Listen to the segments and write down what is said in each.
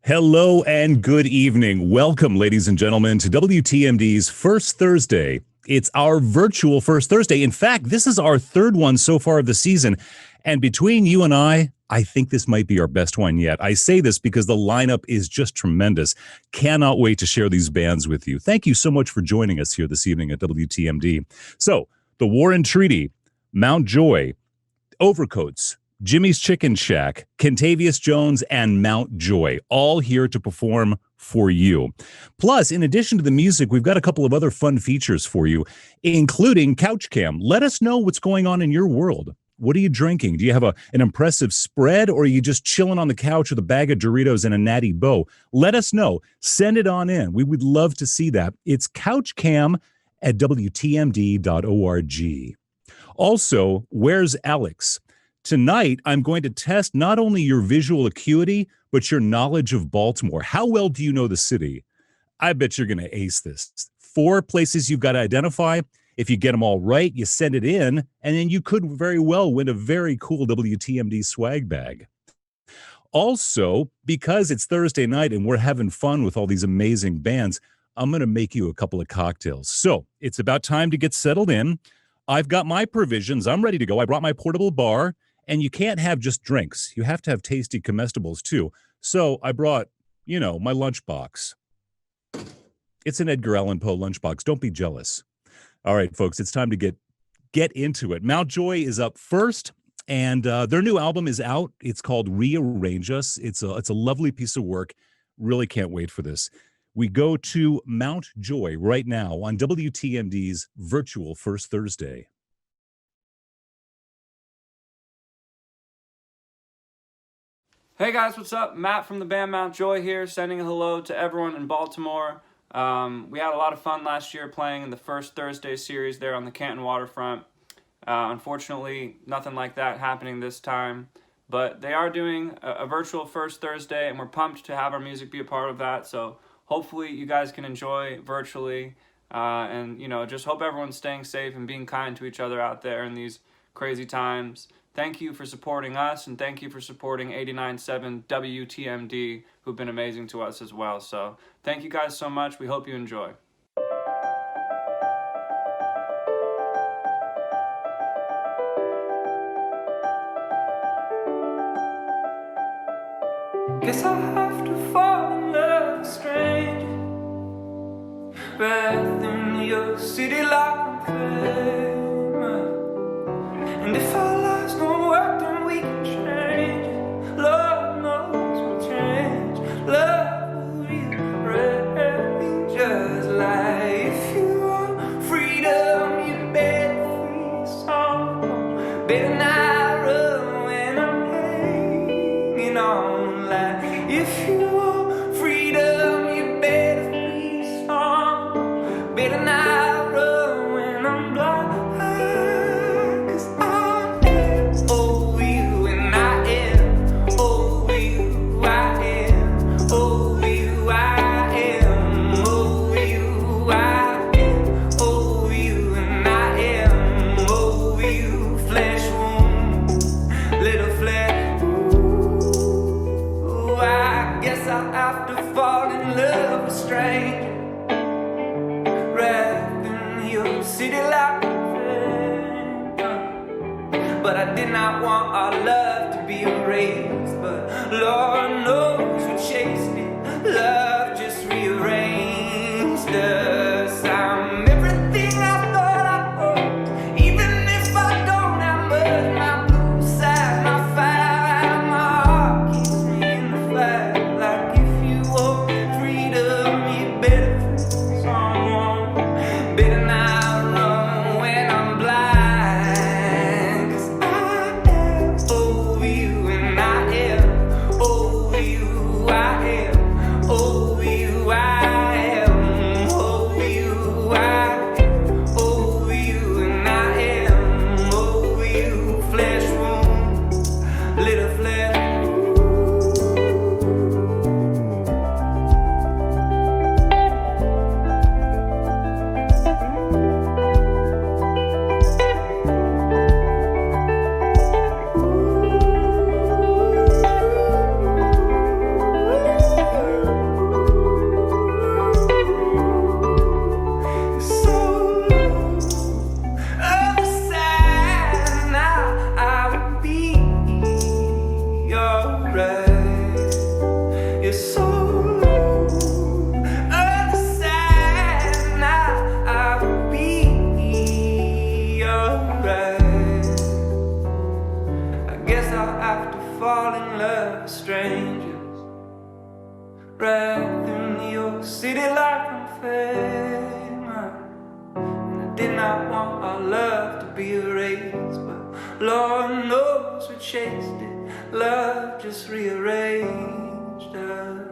Hello and good evening. Welcome, ladies and gentlemen, to WTMD's First Thursday. It's our virtual First Thursday. In fact, this is our third one so far of the season. And between you and I think this might be our best one yet. I say this because the lineup is just tremendous. Cannot wait to share these bands with you. Thank you so much for joining us here this evening at WTMD. So, The War and Treaty, Mount Joy, Overcoats, Jimmy's Chicken Shack, Kentavious Jones, and Mount Joy, all here to perform for you. Plus, in addition to the music, we've got a couple of other fun features for you, including CouchCam. Let us know what's going on in your world. What are you drinking? Do you have an impressive spread, or are you just chilling on the couch with a bag of Doritos and a Natty Boh? Let us know. Send it on in. We would love to see that. It's CouchCam at WTMD.org. Also, Where's Alex? Tonight, I'm going to test not only your visual acuity, but your knowledge of Baltimore. How well do you know the city? I bet you're going to ace this. 4 places you've got to identify. If you get them all right, you send it in, and then you could very well win a very cool WTMD swag bag. Also, because it's Thursday night and we're having fun with all these amazing bands, I'm going to make you a couple of cocktails. So it's about time to get settled in. I've got my provisions. I'm ready to go. I brought my portable bar. And you can't have just drinks. You have to have tasty comestibles, too. So I brought, my lunchbox. It's an Edgar Allan Poe lunchbox. Don't be jealous. All right, folks, it's time to get into it. Mount Joy is up first, and their new album is out. It's called Rearrange Us. It's a lovely piece of work. Really can't wait for this. We go to Mount Joy right now on WTMD's virtual First Thursday. Hey guys, what's up? Matt from the band Mount Joy here, sending a hello to everyone in Baltimore. We had a lot of fun last year playing in the First Thursday series there on the Canton waterfront. Unfortunately, nothing like that happening this time, but they are doing a virtual First Thursday, and we're pumped to have our music be a part of that. So hopefully you guys can enjoy virtually, and just hope everyone's staying safe and being kind to each other out there in these crazy times. Thank you for supporting us, and thank you for supporting 89.7 WTMD, who've been amazing to us as well. So thank you guys so much. We hope you enjoy. Guess I have to fall in love with strange, breath in your city like fame. And if our lives don't work, then we can change. Love knows we'll change. Love will rearrange us. Like if you want freedom, you better free song. Better not run when I'm hanging on. Like if you want freedom, you better free song. Better not run when I'm blind. But I did not want our love to be erased. But Lord knows we chased it. Love just rearranged us. I'm everything I thought I was. Even if I don't have much, my blue side, my fire, my heart keeps me in the fight. Like if you want freedom, you better free someone. Better not run when I'm blind. Oh, fall in love with strangers. Right through New York City like I'm famous. And I did not want our love to be erased, but Lord knows we chased it. Love just rearranged us.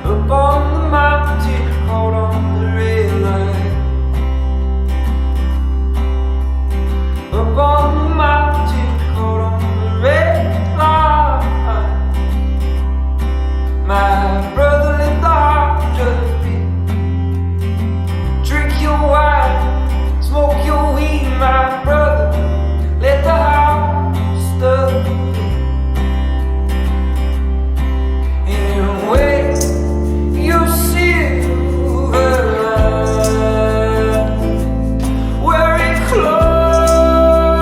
Up on the mountain, caught on the red light. Up on the mountain, caught on the red light. My brother let the heart just beat. Drink your wine, smoke your weed, my brother. Let the heart stuff and wait. You silver line, wearing close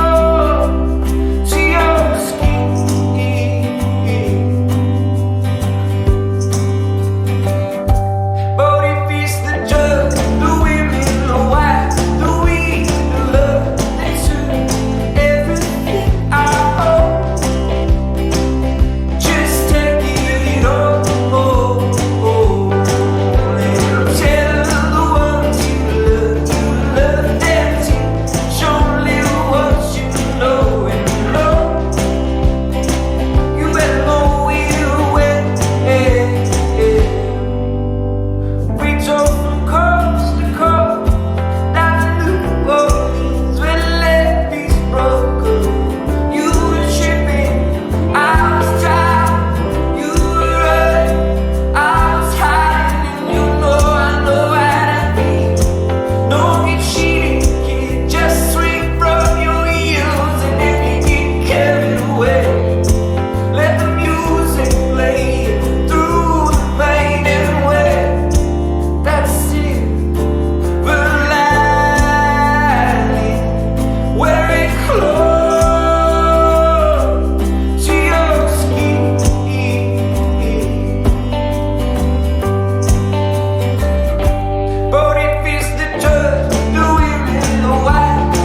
to your skin. But if it's the drug, the women, the wife, the weed, the love, they took everything I owe. Just take it all.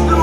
The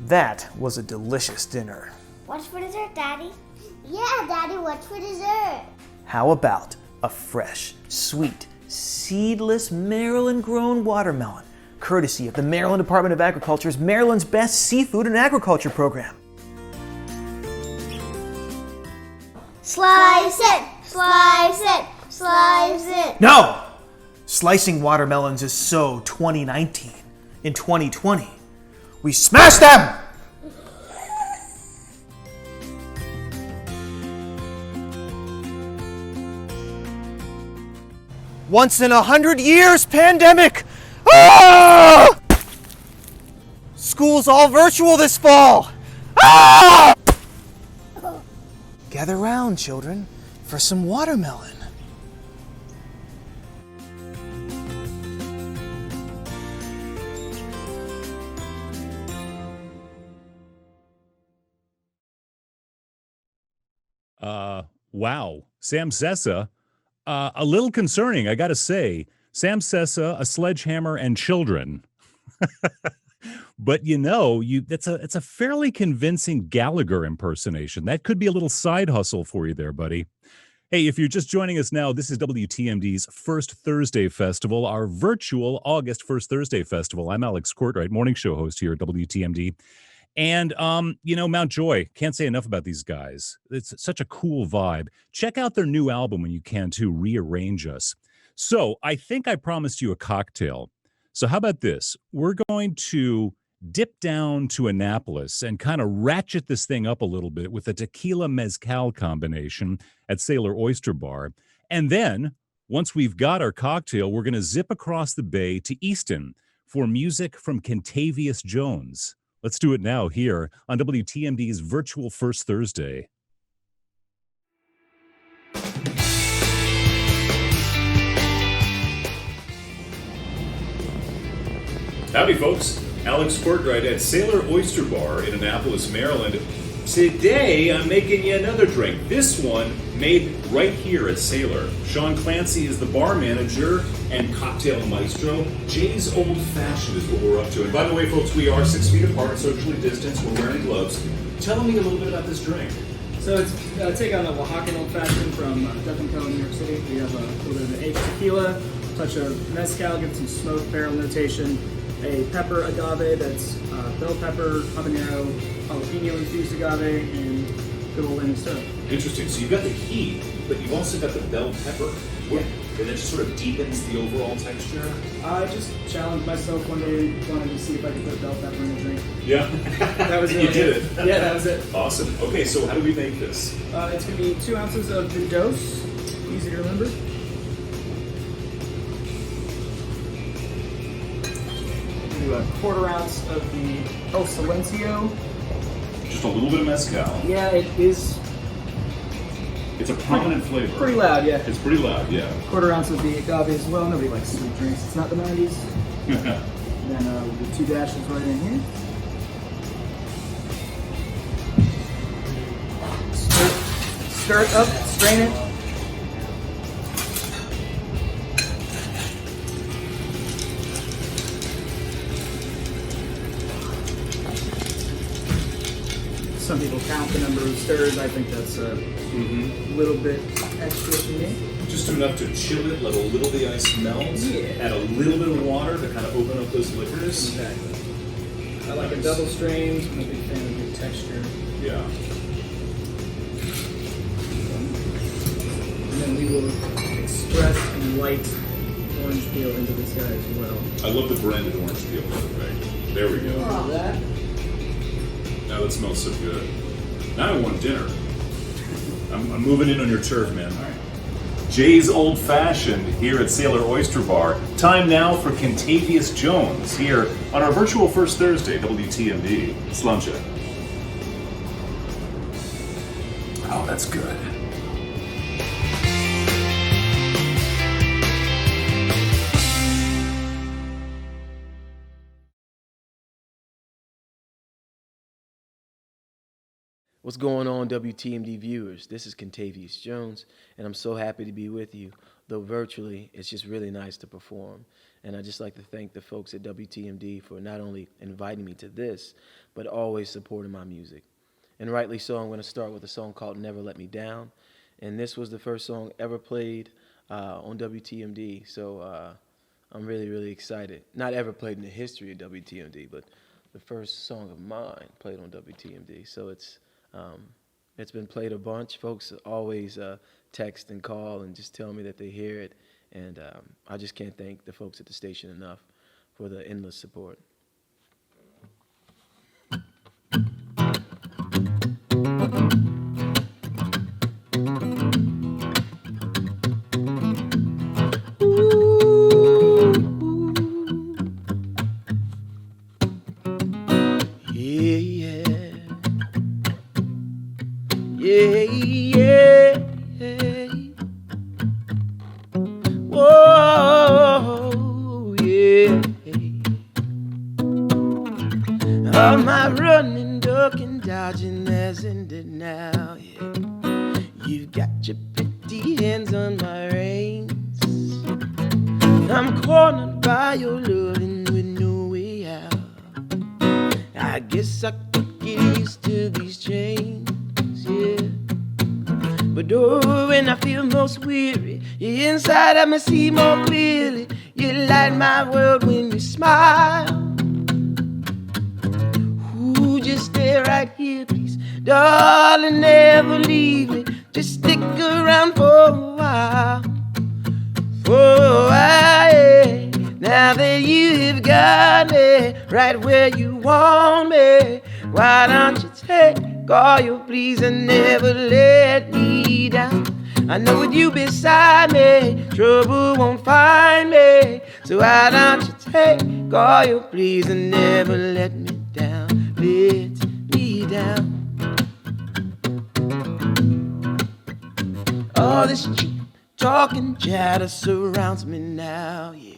That was a delicious dinner. What's for dessert, Daddy? Yeah, Daddy, what's for dessert? How about a fresh, sweet, seedless Maryland-grown watermelon, courtesy of the Maryland Department of Agriculture's Maryland's Best Seafood and Agriculture program. Slice it, slice it, slice it. No! Slicing watermelons is so 2019. In 2020, we smash them! Once in 100 years pandemic! Ah! School's all virtual this fall! Ah! Gather round, children, for some watermelon. Wow. Sam Sessa, a little concerning, I gotta say. Sam Sessa, a sledgehammer, and children. But it's a fairly convincing Gallagher impersonation. That could be a little side hustle for you there, buddy. Hey, if you're just joining us now, this is WTMD's First Thursday Festival, our virtual August First Thursday Festival. I'm Alex Cortright, morning show host here at WTMD. And, Mount Joy, can't say enough about these guys. It's such a cool vibe. Check out their new album when you can, too, Rearrange Us. So I think I promised you a cocktail. So how about this? We're going to dip down to Annapolis and kind of ratchet this thing up a little bit with a tequila mezcal combination at Sailor Oyster Bar. And then, once we've got our cocktail, we're going to zip across the bay to Easton for music from Kentavious Jones. Let's do it now here on WTMD's Virtual First Thursday. Howdy, folks. Alex Cortright at Sailor Oyster Bar in Annapolis, Maryland. Today, I'm making you another drink. This one made right here at Sailor. Sean Clancy is the bar manager and cocktail maestro. Jay's Old Fashioned is what we're up to. And by the way, folks, we are 6 feet apart, socially distanced. We're wearing gloves. Tell me a little bit about this drink. So it's take on the Oaxacan Old Fashioned from Death and Co. in New York City. We have a little bit of an aged tequila, touch of mezcal, give it some smoked barrel notation, a pepper agave that's bell pepper, habanero, jalapeno infused agave, and good old lemon syrup. Interesting. So you've got the heat, but you've also got the bell pepper. Yeah. And it just sort of deepens the overall texture. I just challenged myself one day, wanted to see if I could put bell pepper in a drink. Yeah. That was You really did it. Yeah, that was it. Awesome. Okay, so how do we make this? It's going to be 2 ounces of the dose, easy to remember. Do a 1/4 ounce of the El Silencio. Just a little bit of mezcal. Yeah, it is It's a prominent flavor. pretty loud, yeah. It's pretty loud, yeah. 1/4 ounce of the agave as well. Nobody likes sweet drinks. It's not the 90s. Then we'll do 2 dashes right in here. Stir it up, strain it. Some people count the number of stirs. I think that's a little bit extra for me. Just enough to chill it, let a little of the ice melt, add a little bit of water to kind of open up those liquors. Exactly. I like a double strain. I'm a big fan of good texture. Yeah. And then we will express and light orange peel into this guy as well. I love the blended orange peel, by the way. There we go. Like that. Now that smells so good. Now I want dinner. I'm moving in on your turf, man. All right. Jay's Old Fashioned here at Sailor Oyster Bar. Time now for Kentavious Jones here on our virtual First Thursday, WTMD. Sluncha. Oh, that's good. What's going on, WTMD viewers? This is Contavious Jones, and I'm so happy to be with you. Though virtually, it's just really nice to perform. And I'd just like to thank the folks at WTMD for not only inviting me to this, but always supporting my music. And rightly so, I'm going to start with a song called Never Let Me Down. And this was the first song ever played on WTMD, so I'm really, really excited. Not ever played in the history of WTMD, but the first song of mine played on WTMD. So it's been played a bunch. Folks always text and call and just tell me that they hear it. And I just can't thank the folks at the station enough for the endless support. All my running, ducking, dodging has ended now, yeah. You've got your pretty hands on my reins. I'm cornered by your loving with no way out. I guess I could get used to these chains, yeah. But oh, when I feel most weary, you're inside of me, see more clearly. You light my world when you smile. Just stay right here, please. Darling, never leave me. Just stick around for a while. For a while, yeah. Now that you have got me right where you want me, why don't you take all your pleas and never let me down? I know with you beside me, trouble won't find me. So why don't you take all your pleas and never let me down? Let me down. All this cheap talking chatter surrounds me now, yeah.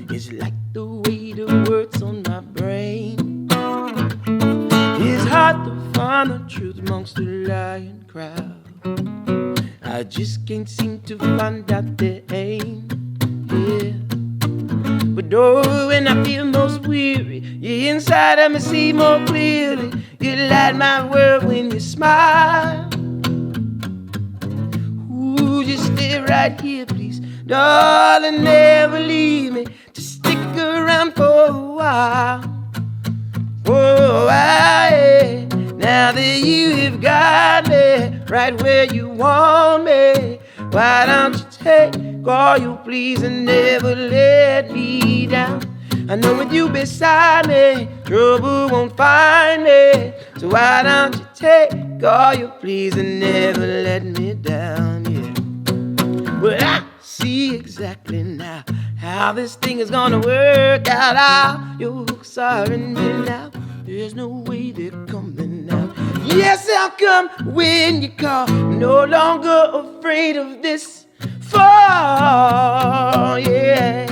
It's like the weight of words on my brain. It's hard to find the truth amongst the lying crowd. I just can't seem to find out the aim, yeah. But oh, when I feel most weary, you're inside of me, see more clearly. You light my world when you smile. Ooh, just stay right here, please. Darling, never leave me. Just stick around for a while. Oh, yeah. Now that you have got me right where you want me, why don't you take all you please and never let me down? I know with you beside me, trouble won't find me. So why don't you take all you please and never let me down, yeah. Well, I see exactly now how this thing is gonna work out. All your hooks are in me now. There's no way they're coming out. Yes, I'll come when you call. No longer afraid of this fall, yeah.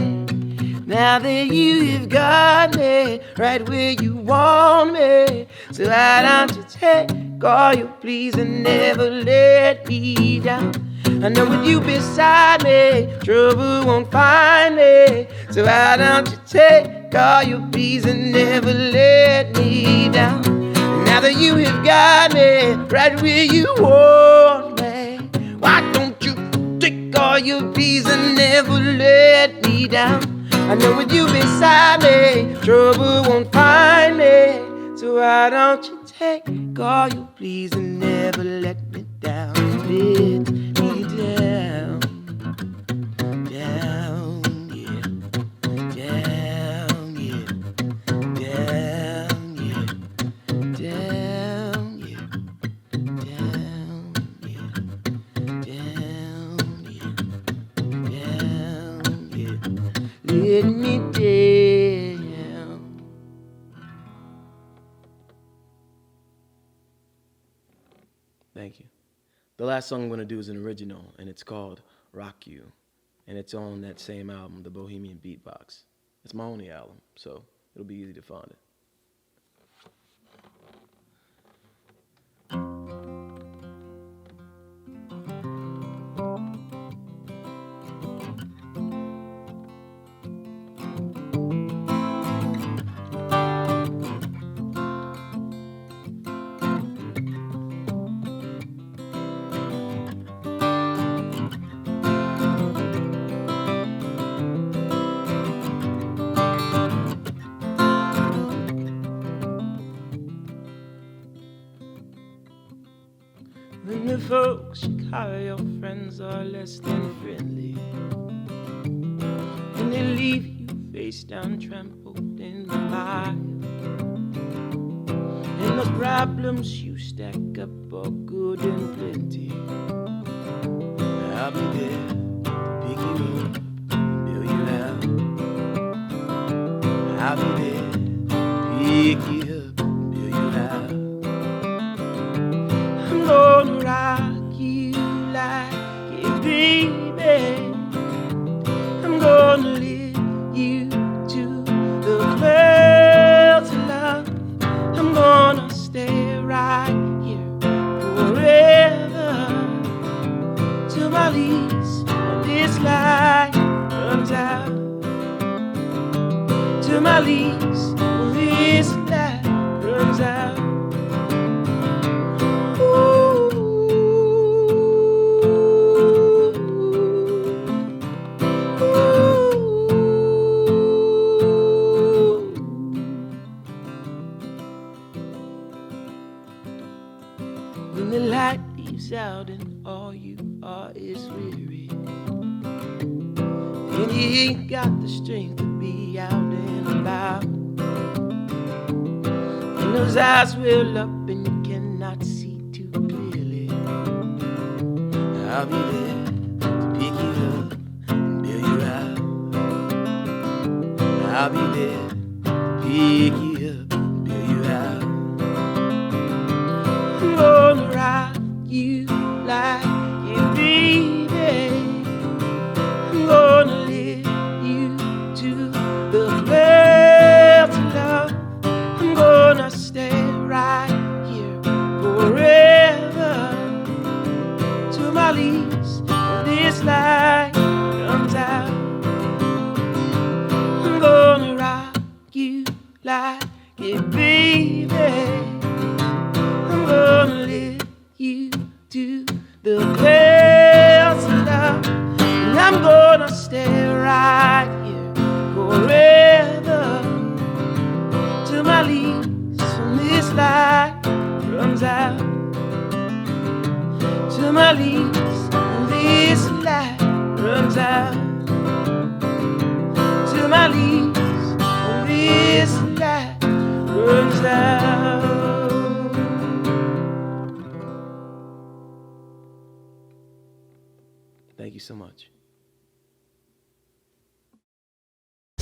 Now that you have got me right where you want me, so why don't you take all you please and never let me down? I know with you beside me, trouble won't find me. So why don't you take all you please and never let me down? Now that you have got me right where you want me, why don't you take all you please and never let me down? I know with you beside me, trouble won't find me. So why don't you take all you please and never let me down? Let me down, down, yeah, down, yeah, down, yeah, down, yeah, down, yeah, down, yeah, down, yeah. Let me down. Thank you. The last song I'm going to do is an original, and it's called Rock You. And it's on that same album, The Bohemian Beatbox. It's my only album, so it'll be easy to find it. folks you call your friends are less than friendly. And they leave you face down trampled in the mire. And the problems you stack up are good and plenty. I'll be there to pick you up and bail you out. I'll be there to pick you up and bail you out. I'm gonna rock you like a baby. I'm gonna lift you to the clouds of love. I'm gonna stay right here forever till my lease on this life runs out. Till my lease on this life runs out. When the light leaves out and all you are is weary, and you ain't got the strength to be out and about, and those eyes well up and you cannot see too clearly, I'll be there to pick you up and bail you out. I'll be there to pick you up and bail you out. I'm gonna rock you like a baby. I'm gonna lift you to the clouds of love. I'm gonna stay right here forever till my lease on this life runs out. I'm gonna rock you like a baby. I'm gonna lift you to the clouds of love, and I'm gonna stay right here forever till my lease on this life runs out. Till my lease on this life runs out. Till my lease on this life runs out. Thank you so much. I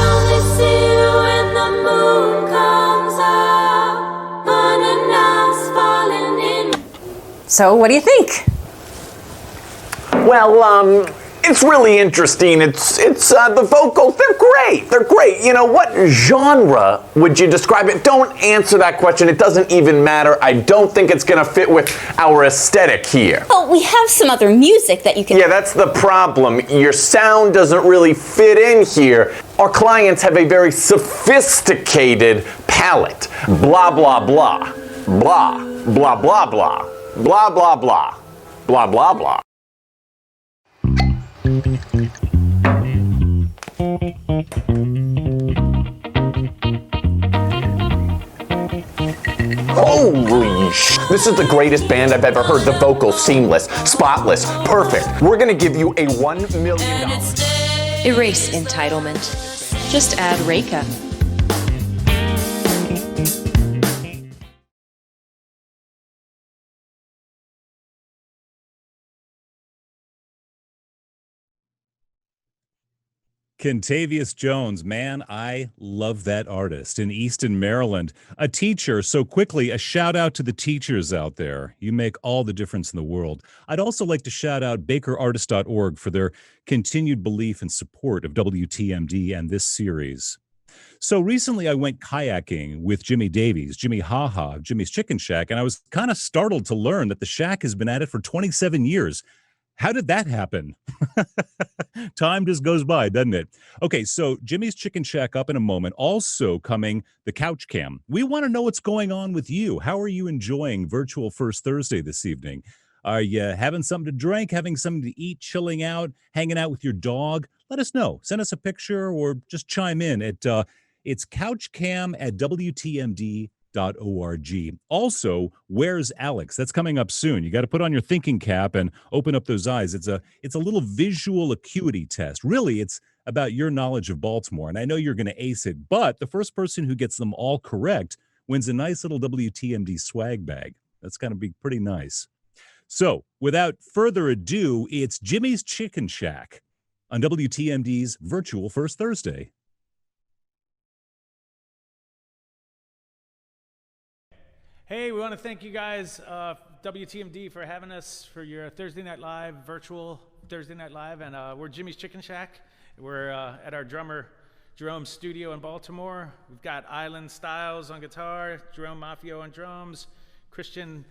only see you when the moon comes up, unannounced, falling in. So, what do you think? Well, it's really interesting. It's the vocals, they're great. They're great. You know, what genre would you describe it? Don't answer that question. It doesn't even matter. I don't think it's going to fit with our aesthetic here. Well, we have some other music that you can... Yeah, that's the problem. Your sound doesn't really fit in here. Our clients have a very sophisticated palette. Blah, blah, blah. Blah, blah, blah, blah. Blah, blah, blah. Blah, blah, blah. Holy sh! This is the greatest band I've ever heard. The vocals seamless, spotless, perfect. We're gonna give you a $1 million. Erase entitlement. Just add Reyka. Kentavious Jones, man, I love that artist in Easton, Maryland. A teacher, so quickly, a shout out to the teachers out there. You make all the difference in the world. I'd also like to shout out bakerartist.org for their continued belief and support of WTMD and this series. So recently I went kayaking with Jimmy Davies, Jimmy Haha, Jimmy's Chicken Shack, and I was kind of startled to learn that the shack has been at it for 27 years. How did that happen? Time just goes by, doesn't it? Okay, so Jimmy's Chicken Shack up in a moment. Also coming, the CouchCam. We want to know what's going on with you. How are you enjoying Virtual First Thursday this evening? Are you having something to drink, having something to eat, chilling out, hanging out with your dog? Let us know. Send us a picture or just chime in at it's CouchCam at WTMD.com. Also, Where's Alex? That's coming up soon. You got to put on your thinking cap and open up those eyes. It's a little visual acuity test. Really, it's about your knowledge of Baltimore. And I know you're going to ace it, but the first person who gets them all correct wins a nice little WTMD swag bag. That's going to be pretty nice. So, without further ado, it's Jimmy's Chicken Shack on WTMD's virtual First Thursday. Hey, we want to thank you guys, WTMD, for having us for your Thursday Night Live, virtual Thursday Night Live. And we're Jimmy's Chicken Shack. We're at our drummer Jerome's studio in Baltimore. We've got Island Styles on guitar, Jerome Mafio on drums, Christian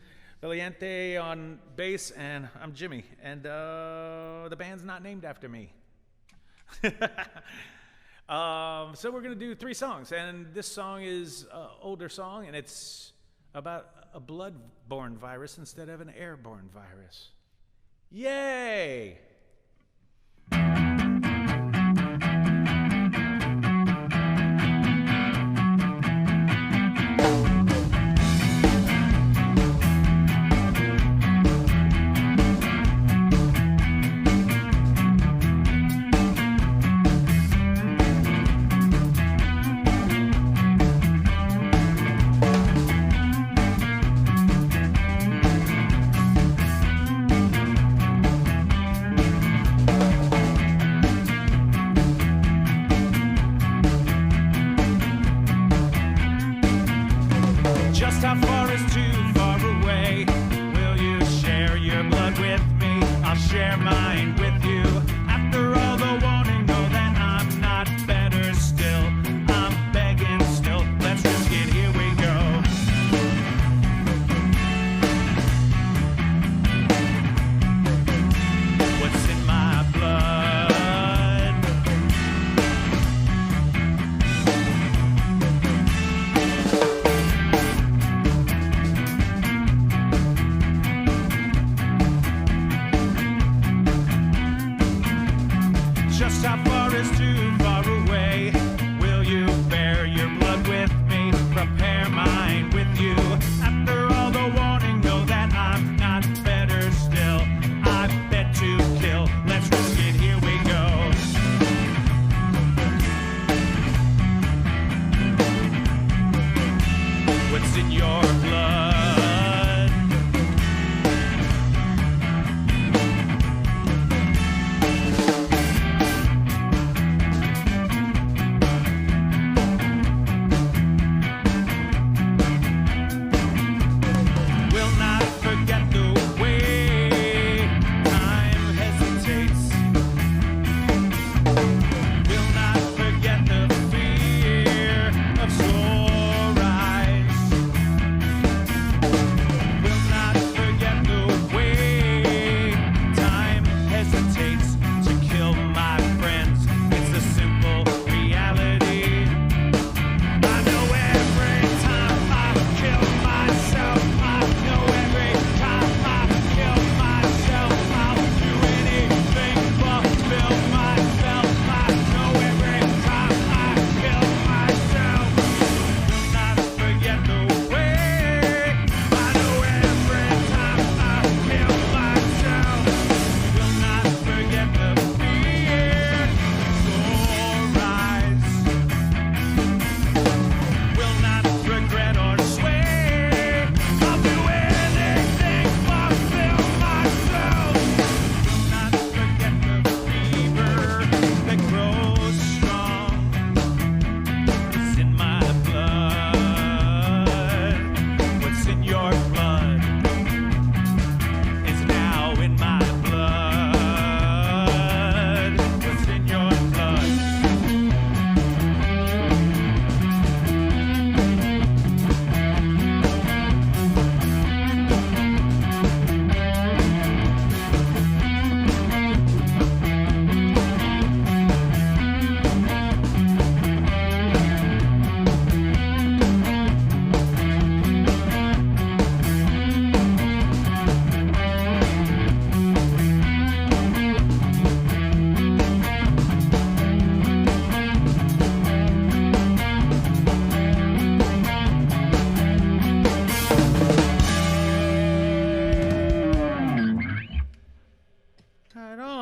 Valiente on bass, and I'm Jimmy. And the band's not named after me. So we're going to do 3 songs. And this song is an older song, and it's about a blood-borne virus instead of an airborne virus. Yay!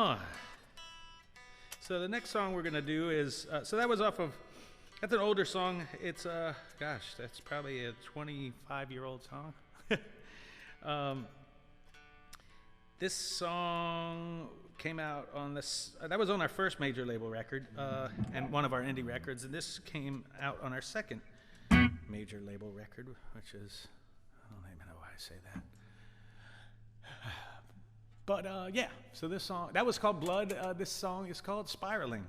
on. So the next song we're gonna do is, so that was off of, that's an older song. It's, gosh, that's probably a 25-year-old song. This song came out on this, that was on our first major label record, and one of our indie records, and this came out on our second major label record, which is, I don't even know why I say that. But yeah, so this song, that was called Blood. This song is called Spiraling.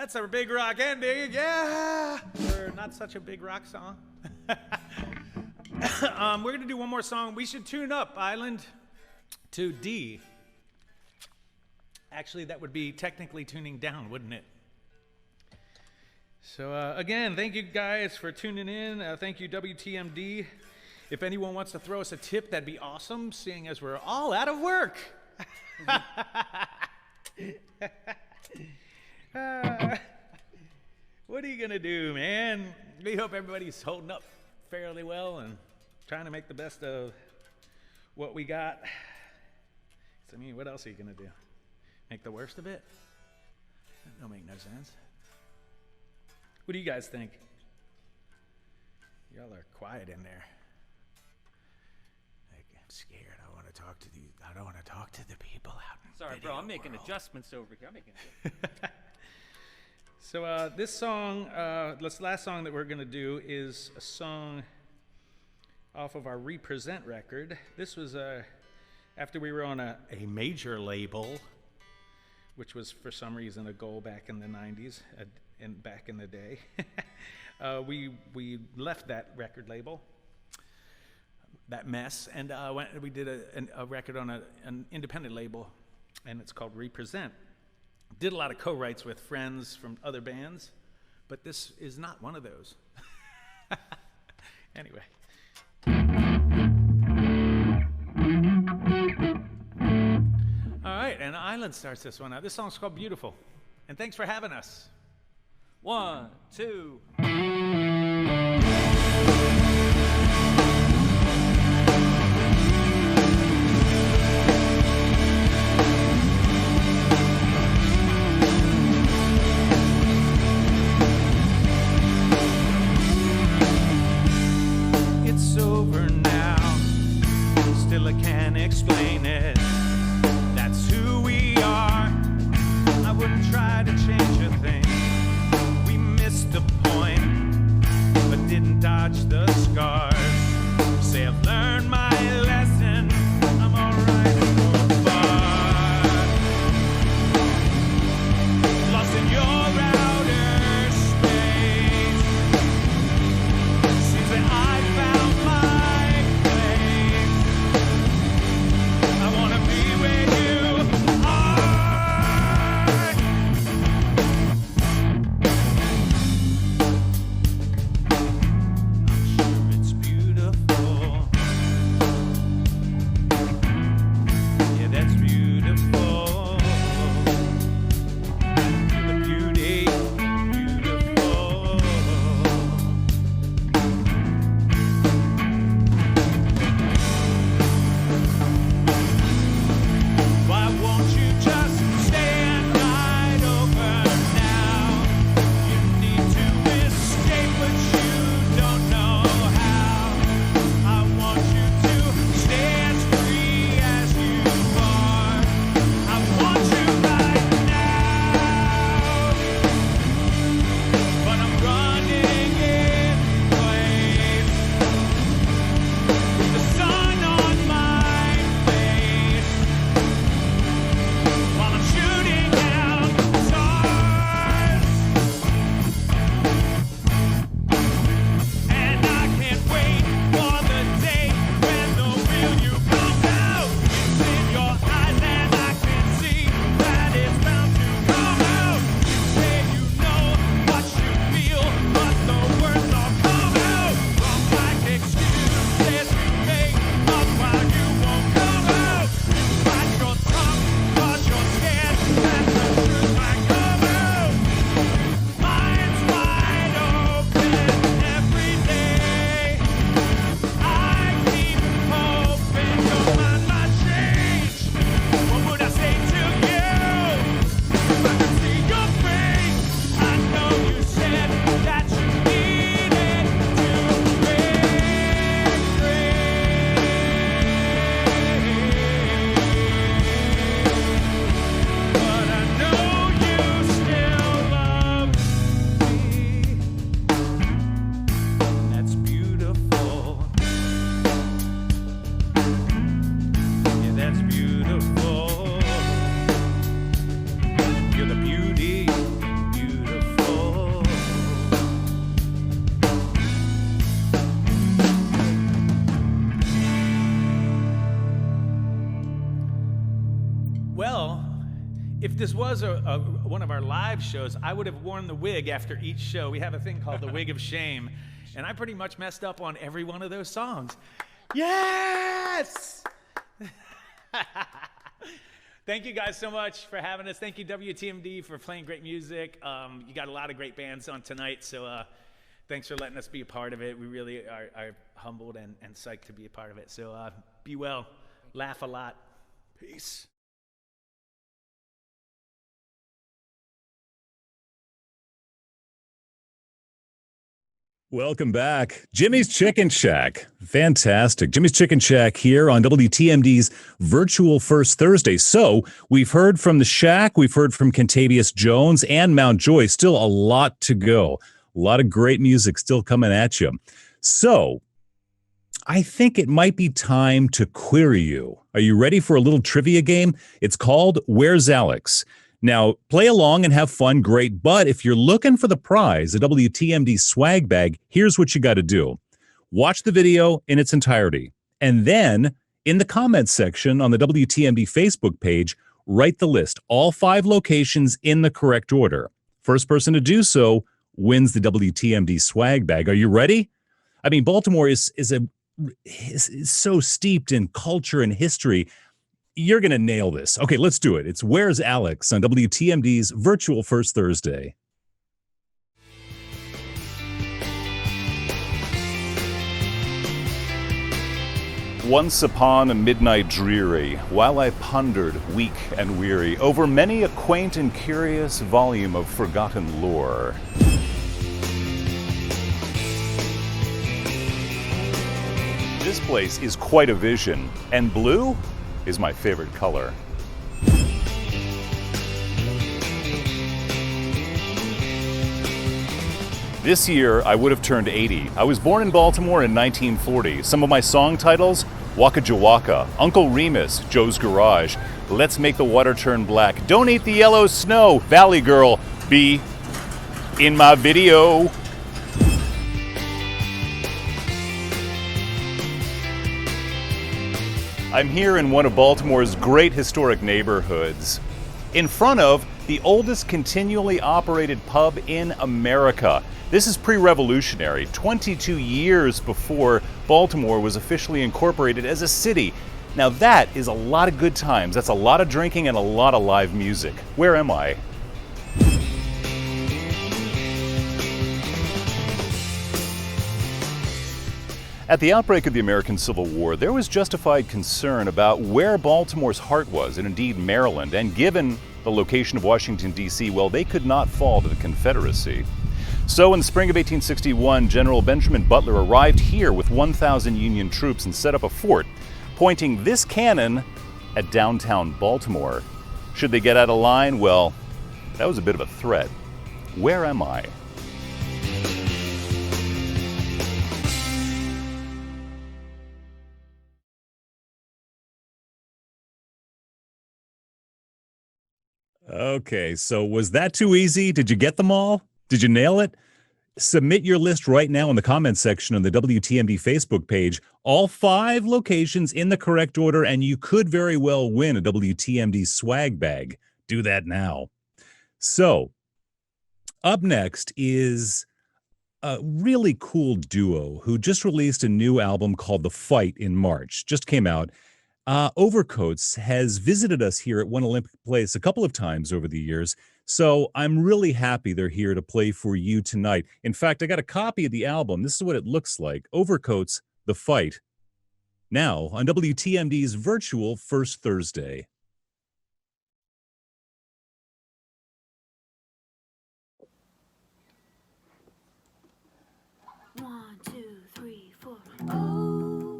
That's our big rock ending, yeah! Or not such a big rock song. We're gonna do one more song. We should tune up Island to D. Actually, that would be technically tuning down, wouldn't it? So again, thank you guys for tuning in. Thank you, WTMD. If anyone wants to throw us a tip, that'd be awesome, seeing as we're all out of work. What are you gonna do, man? We hope everybody's holding up fairly well and trying to make the best of what we got. I mean, what else are you gonna do? Make the worst of it? sense. What do you guys think? Y'all are quiet in there. Like, I'm scared. I want to talk to the. I don't want to talk to the people out in Sorry, the bro. video I'm making world. adjustments over here. I'm making adjustments. So this song, this last song that we're gonna do is a song off of our Represent record. This was after we were on a major label, which was for some reason a goal back in the 90s and back in the day. We left that record label, that mess, and we did a record on an independent label, and it's called Represent. Did a lot of co-writes with friends from other bands, but this is not one of those. Anyway. All right, and Island starts this one out. This song's called Beautiful. And thanks for having us. 1, 2. It's over now, still I can't explain it. That's who we are, I wouldn't try to change a thing. We missed the point, but didn't dodge the scars. Say I've learned my lesson, I'm alright so far. Lost in your outer space, seems that I found my place. I wanna be where you are. I'm sure it's beautiful. Yeah, that's beautiful. You're the beauty, beautiful. Why won't you just stand right over now? You need to escape, but you don't know how. I want you to stay as free as you are. I want you right now, but I'm running in place with the sun on my face. While I'm shooting down stars, and I can't wait for the day when the real you comes out. It's in your eyes, and I can see that it's bound to come out. You say you know what you feel, but the words all come out wrong, like excuses you make up while you won't come out. Bite your tongue 'cause you're scared that the truth might come out. Mind's wide open every day. I keep hoping your mind might change. What would I say to you if I could see your face? I know you said that you needed to break free, but I know you still love me. That's beautiful. Yeah, that's beautiful. You're the beauty, beautiful. Well, if this was one of our live shows, I would have worn the wig after each show. We have a thing called the Wig of Shame, and I pretty much messed up on every one of those songs. Yes! Thank you guys so much for having us. Thank you, WTMD, for playing great music. You got a lot of great bands on tonight, so thanks for letting us be a part of it. We really are humbled and psyched to be a part of it. So be well, laugh a lot. Peace. Welcome back. Jimmy's Chicken Shack. Fantastic. Jimmy's Chicken Shack here on WTMD's Virtual First Thursday. So we've heard from the Shack, we've heard from Contavious Jones and Mount Joy. Still a lot to go. A lot of great music still coming at you. So I think it might be time to query you. Are you ready for a little trivia game? It's called Where's Alex? Now, play along and have fun, great. But if you're looking for the prize, a WTMD swag bag, here's what you got to do. Watch the video in its entirety. And then in the comments section on the WTMD Facebook page, write the list, all 5 locations in the correct order. First person to do so wins the WTMD swag bag. Are you ready? I mean, Baltimore is so steeped in culture and history. You're going to nail this. Okay, let's do it. It's Where's Alex on WTMD's Virtual First Thursday. Once upon a midnight dreary, while I pondered, weak and weary, over many a quaint and curious volume of forgotten lore. This place is quite a vision, and blue is my favorite color. This year, I would have turned 80. I was born in Baltimore in 1940. Some of my song titles, Waka Jawaka, Uncle Remus, Joe's Garage, Let's Make the Water Turn Black, Don't Eat the Yellow Snow, Valley Girl, be in my video. I'm here in one of Baltimore's great historic neighborhoods, in front of the oldest continually operated pub in America. This is pre-revolutionary, 22 years before Baltimore was officially incorporated as a city. Now that is a lot of good times. That's a lot of drinking and a lot of live music. Where am I? At the outbreak of the American Civil War, there was justified concern about where Baltimore's heart was, and indeed Maryland, and given the location of Washington, D.C., well, they could not fall to the Confederacy. So in the spring of 1861, General Benjamin Butler arrived here with 1,000 Union troops and set up a fort, pointing this cannon at downtown Baltimore. Should they get out of line? Well, that was a bit of a threat. Where am I? Okay, so was that too easy? Did you get them all? Did you nail it? Submit your list right now in the comments section on the WTMD Facebook page. All 5 locations in the correct order, and you could very well win a WTMD swag bag. Do that now. So, up next is a really cool duo who just released a new album called The Fight in March. Just came out. Overcoats has visited us here at One Olympic Place a couple of times over the years, so I'm really happy they're here to play for you tonight. In fact, I got a copy of the album. This is what it looks like. Overcoats, The Fight. Now on WTMD's Virtual First Thursday. One, two, three, four. Oh,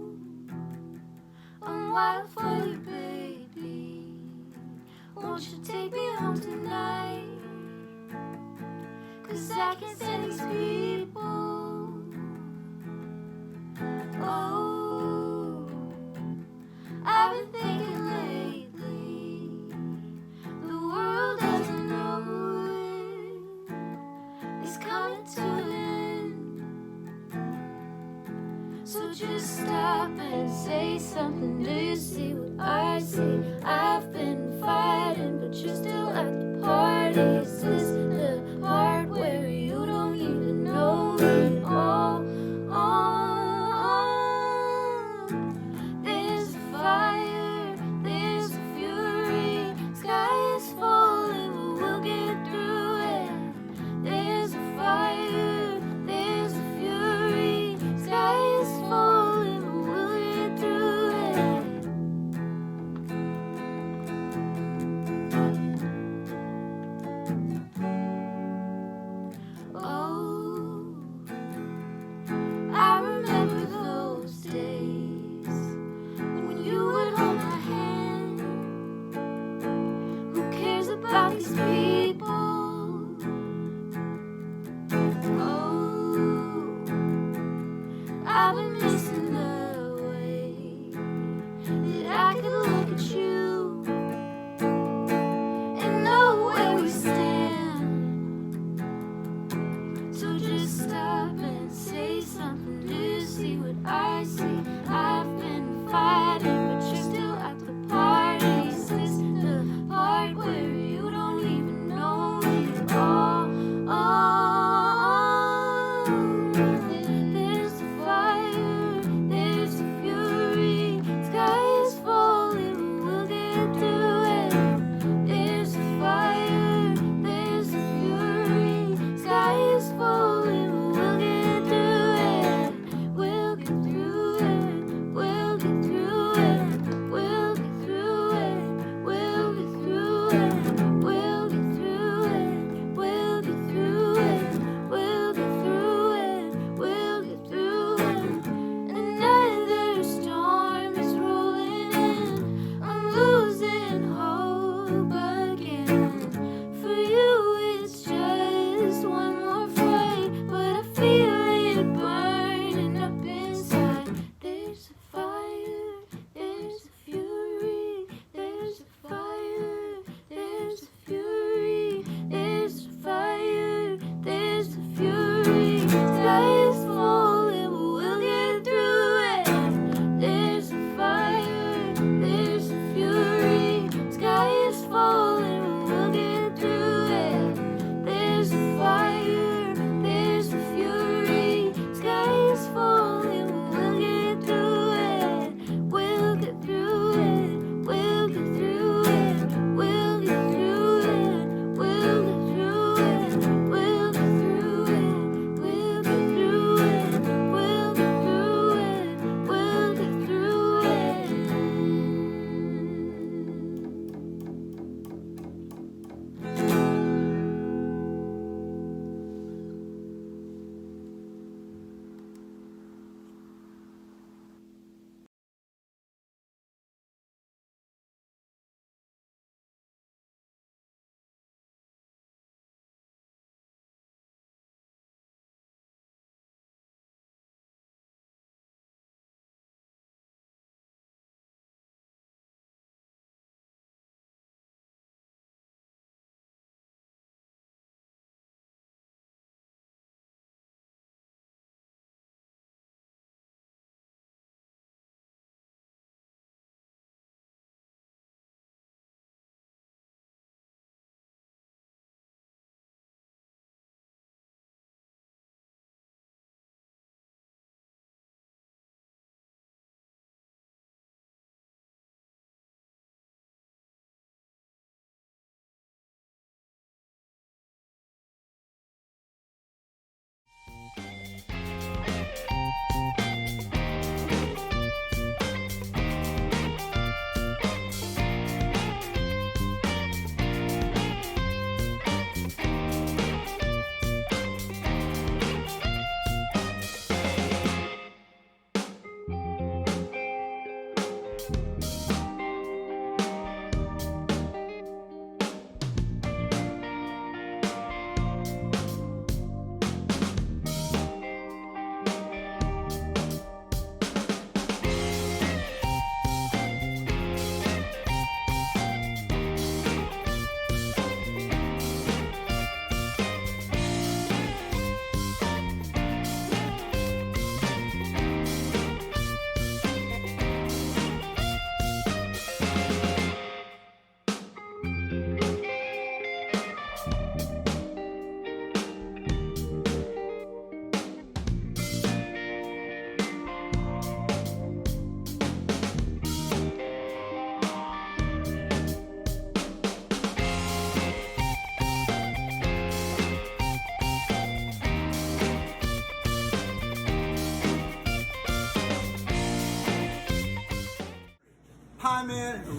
I'm wild for you, baby. Won't you take me home tonight? 'Cause I can't stand these people. Oh, I've been thinking lately, the world doesn't know it. It's coming to an end. So just stop and say something. Do you see what I see? I've been fighting, but you're still at the party. Is this the part where you don't even know me? Oh, there's a fire, there's a fury. Sky is falling, but we'll get through it. There's a fire, there's a fury. Sky is falling, but we'll get through it.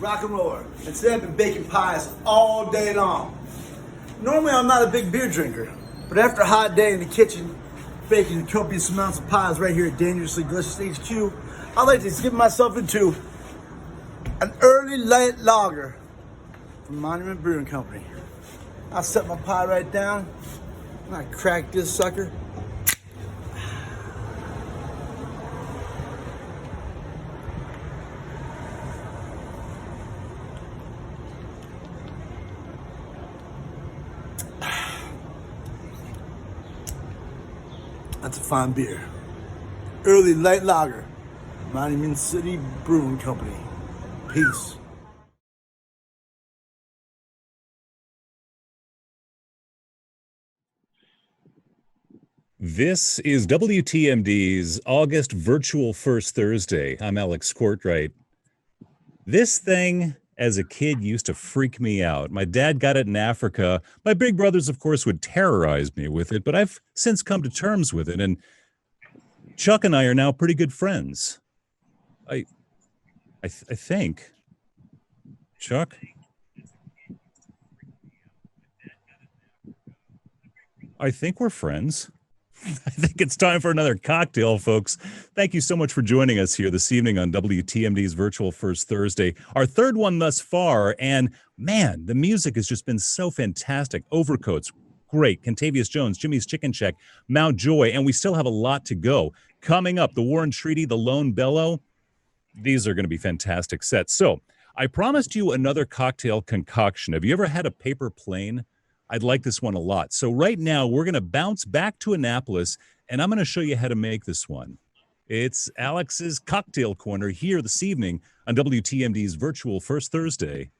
rock and roller. And today I've been baking pies all day long. Normally I'm not a big beer drinker, but after a hot day in the kitchen, baking copious amounts of pies right here at Dangerously Delicious HQ, I like to get myself into an early light lager from Monument Brewing Company. I'll set my pie right down, and I crack this sucker. That's a fine beer. Early light lager, Monument City Brewing Company. Peace. This is WTMD's August Virtual First Thursday. I'm Alex Cortright. This thing, as a kid, used to freak me out. My dad got it in Africa. My big brothers, of course, would terrorize me with it, but I've since come to terms with it, and Chuck and I are now pretty good friends. I think. Chuck? I think we're friends. I think it's time for another cocktail, folks. Thank you so much for joining us here this evening on WTMD's Virtual First Thursday, our third one thus far. And man, the music has just been so fantastic. Overcoats, great. Contavious Jones, Jimmy's Chicken Shack, Mount Joy, and we still have a lot to go. Coming up, the Warren Treaty, the Lone Bellow. These are going to be fantastic sets. So I promised you another cocktail concoction. Have you ever had a paper plane? I'd like this one a lot. So right now, we're going to bounce back to Annapolis, and I'm going to show you how to make this one. It's Alex's Cocktail Corner here this evening on WTMD's Virtual First Thursday.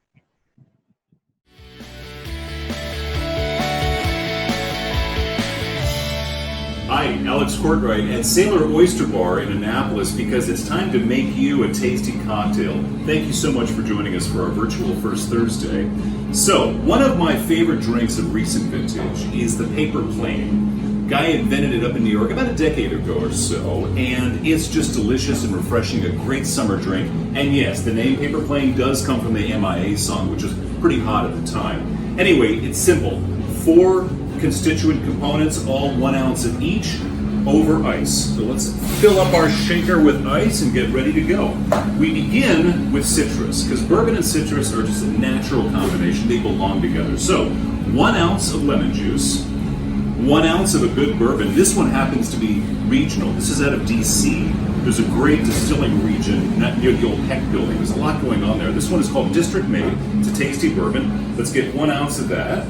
Hi, Alex Cortright at Sailor Oyster Bar in Annapolis, because it's time to make you a tasty cocktail. Thank you so much for joining us for our Virtual First Thursday. So, one of my favorite drinks of recent vintage is the paper plane. Guy invented it up in New York about a decade ago or so, and it's just delicious and refreshing, a great summer drink. And yes, the name paper plane does come from the MIA song, which was pretty hot at the time. Anyway, it's simple. 4 constituent components, all 1 ounce of each, over ice. So let's fill up our shaker with ice and get ready to go. We begin with citrus, because bourbon and citrus are just a natural combination. They belong together. So 1 ounce of lemon juice, 1 ounce of a good bourbon. This one happens to be regional. This is out of DC. There's a great distilling region near the old Heck building. There's a lot going on there. This one is called District Made. It's a tasty bourbon. Let's get 1 ounce of that.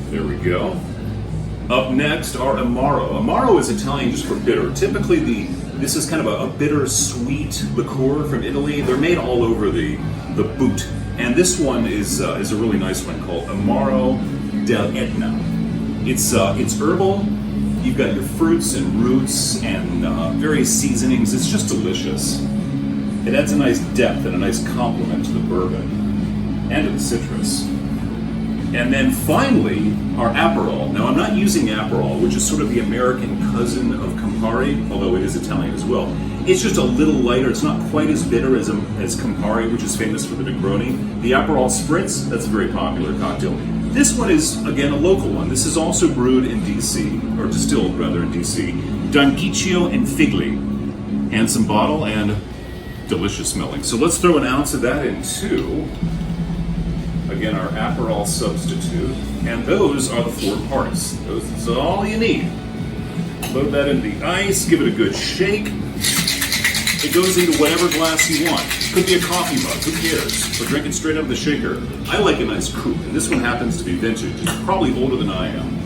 There we go. Up next are Amaro. Amaro is Italian just for bitter. Typically, this is kind of a bitter-sweet liqueur from Italy. They're made all over the boot. And this one is a really nice one called Amaro dell'Etna. It's herbal. You've got your fruits and roots and various seasonings. It's just delicious. It adds a nice depth and a nice complement to the bourbon and to the citrus. And then finally, our Aperol. Now, I'm not using Aperol, which is sort of the American cousin of Campari, although it is Italian as well. It's just a little lighter. It's not quite as bitter as Campari, which is famous for the Negroni. The Aperol Spritz, that's a very popular cocktail. This one is, again, a local one. This is also brewed in D.C., or distilled, rather, in D.C. D'Anciccio and Figli. Handsome bottle and delicious smelling. So let's throw 1 ounce of that into, again, our Aperol substitute, and those are the 4 parts. Those is all you need. Load that into the ice, give it a good shake. It goes into whatever glass you want. It could be a coffee mug, who cares? Or drink it straight out of the shaker. I like a nice coupe, and this one happens to be vintage. It's probably older than I am.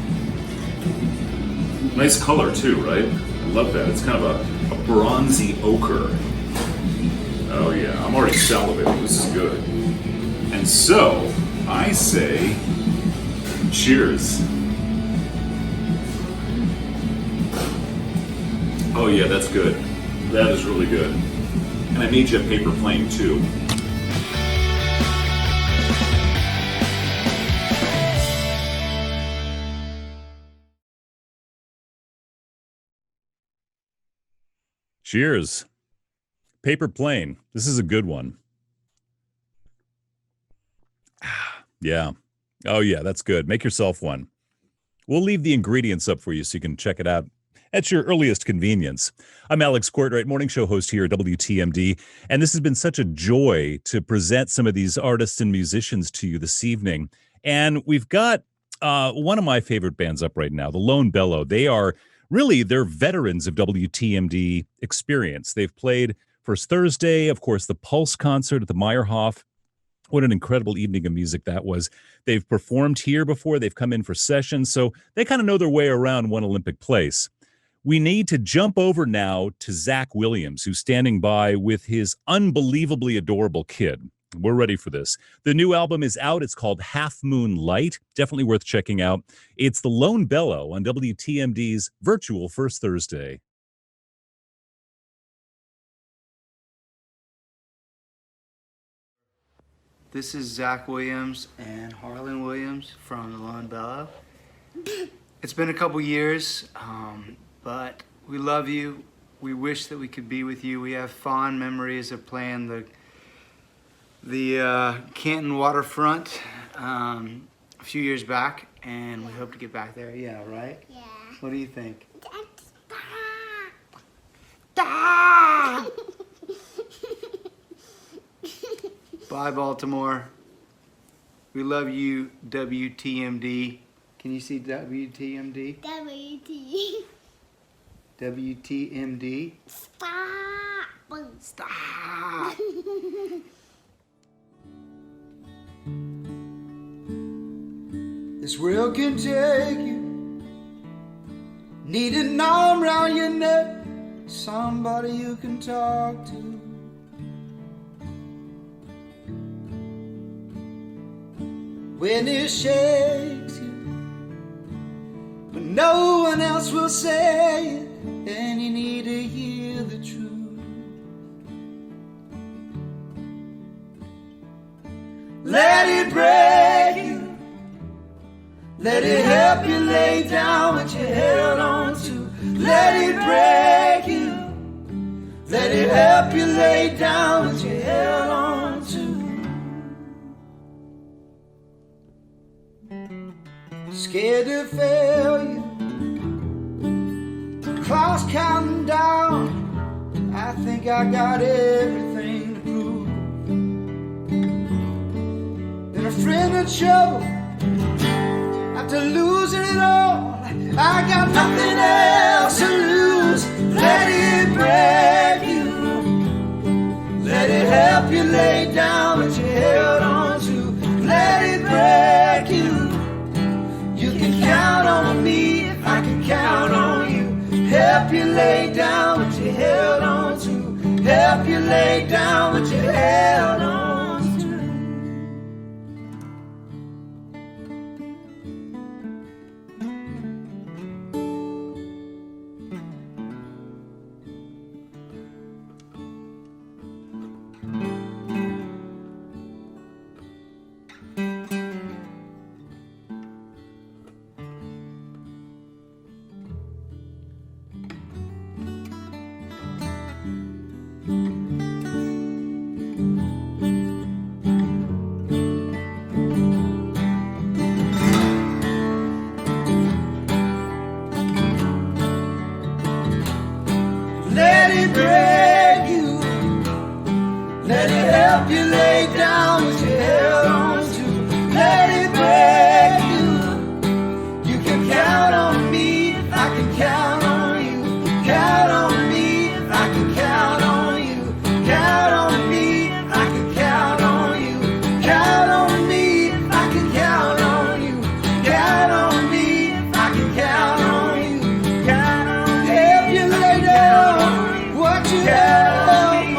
Nice color too, right? I love that. It's kind of a bronzy ochre. Oh yeah, I'm already salivating. This is good. And so, I say, cheers. Oh yeah, that's good. That is really good. And I made you a paper plane too. Cheers. Paper Plane. This is a good one. Yeah. Oh, yeah, that's good. Make yourself one. We'll leave the ingredients up for you so you can check it out at your earliest convenience. I'm Alex Cortright, morning show host here at WTMD, and this has been such a joy to present some of these artists and musicians to you this evening. And we've got one of my favorite bands up right now, the Lone Bellow. They're veterans of WTMD experience. They've played First Thursday, of course, the Pulse concert at the Meyerhoff. What an incredible evening of music that was. They've performed here before. They've come in for sessions, so they kind of know their way around one Olympic place. We need to jump over now to Zach Williams, who's standing by with his unbelievably adorable kid. We're ready for this. The new album is out. It's called Half Moon Light. Definitely worth checking out. It's the Lone Bellow on WTMD's virtual First Thursday. This is Zach Williams and Harlan Williams from the Lone Bellow. It's been a couple years, but we love you. We wish that we could be with you. We have fond memories of playing the Canton waterfront a few years back, and we hope to get back there. Yeah, right? Yeah. What do you think? Bye, Baltimore. We love you, WTMD. Can you see WTMD? WTMD. Stop. This world can take you. Need an arm around your neck. Somebody you can talk to. When it shakes you, but no one else will say it, and you need to hear the truth. Let it break you, let it help you lay down what you held on to. Let it break you, let it help you lay down what you held on to. Scared to fail you, clock's counting down. I think I got everything to prove. Been a friend of trouble after losing it all. I got nothing else to lose. Let it break you, let it help you lay down what you held on to. Let it break you. You can count on me if I can count on you. Help you lay down what you held on to. Help you lay down what you held on to. Let it break you, let it help you lay down what you held on to. Let it break you, you can count on me if I can count on you. Count on me if I can count on you. Count on me if I can count on you. Count on me if I can count on you. Count on me if I can count on you. Count on me, help you lay down what you held on to.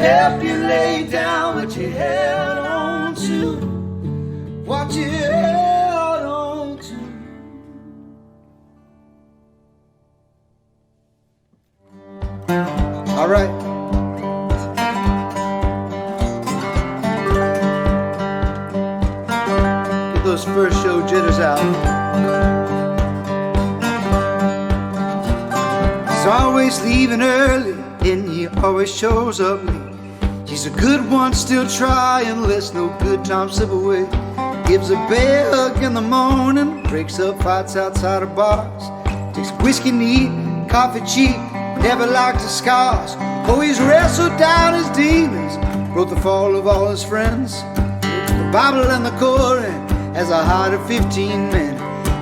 Help you lay down what you held on to. What you held on to. All right. Get those first show jitters out. It's always leaving early. and he always shows up late. He's a good one, still trying, lets no good time slip away. Gives a bear hug in the morning, breaks up fights outside of bars. Takes whiskey neat, coffee cheap, never liked his scars. Oh, he's wrestled down his demons, wrote the fall of all his friends. The Bible and the Koran has a heart of 15 men.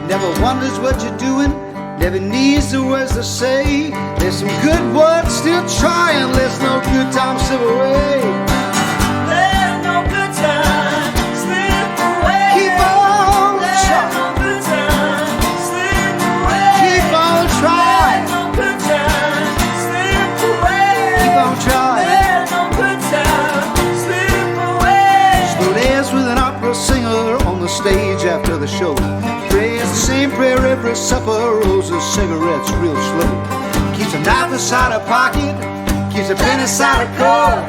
Never wonders what you're doing, never needs the words to say. There's some good ones still trying, let's no good time slip away. Let no good time slip away. Keep on Let no good time slip away. Keep on trying. Let no good time slip away. Keep on trying. Let no good time slip away. Slow dance with an opera singer on the stage after the show. Prays the same prayer every supper, rolls his cigarettes real slow. Keeps a knife inside her pocket, keeps a pen inside her coat.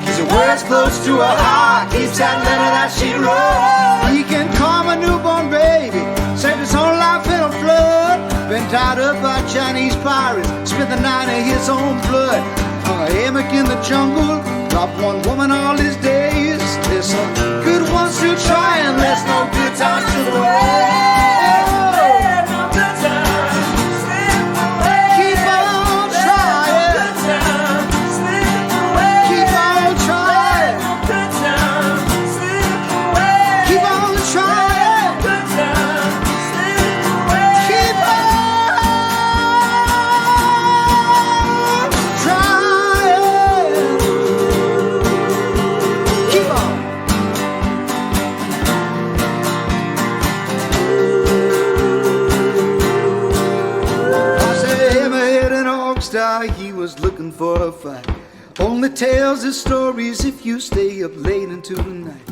Keeps her words close to her heart, keeps that letter that she wrote. He can calm a newborn baby, saved his own life in a flood. Been tied up by Chinese pirates, spent the night in his own blood. Hung a hammock in the jungle, robbed one woman all his days. There's some good ones still trying, let's no good time slip away. Let no good time slip away. Keep on trying. Let no good time slip away. Keep on trying. Let no good time slip away. Keep on trying. Good time slip away. Keep on trying. Keep on. I said, hammerhead and Hawkstar, he was looking for a fight. Only tells his stories if you stay up late into the night.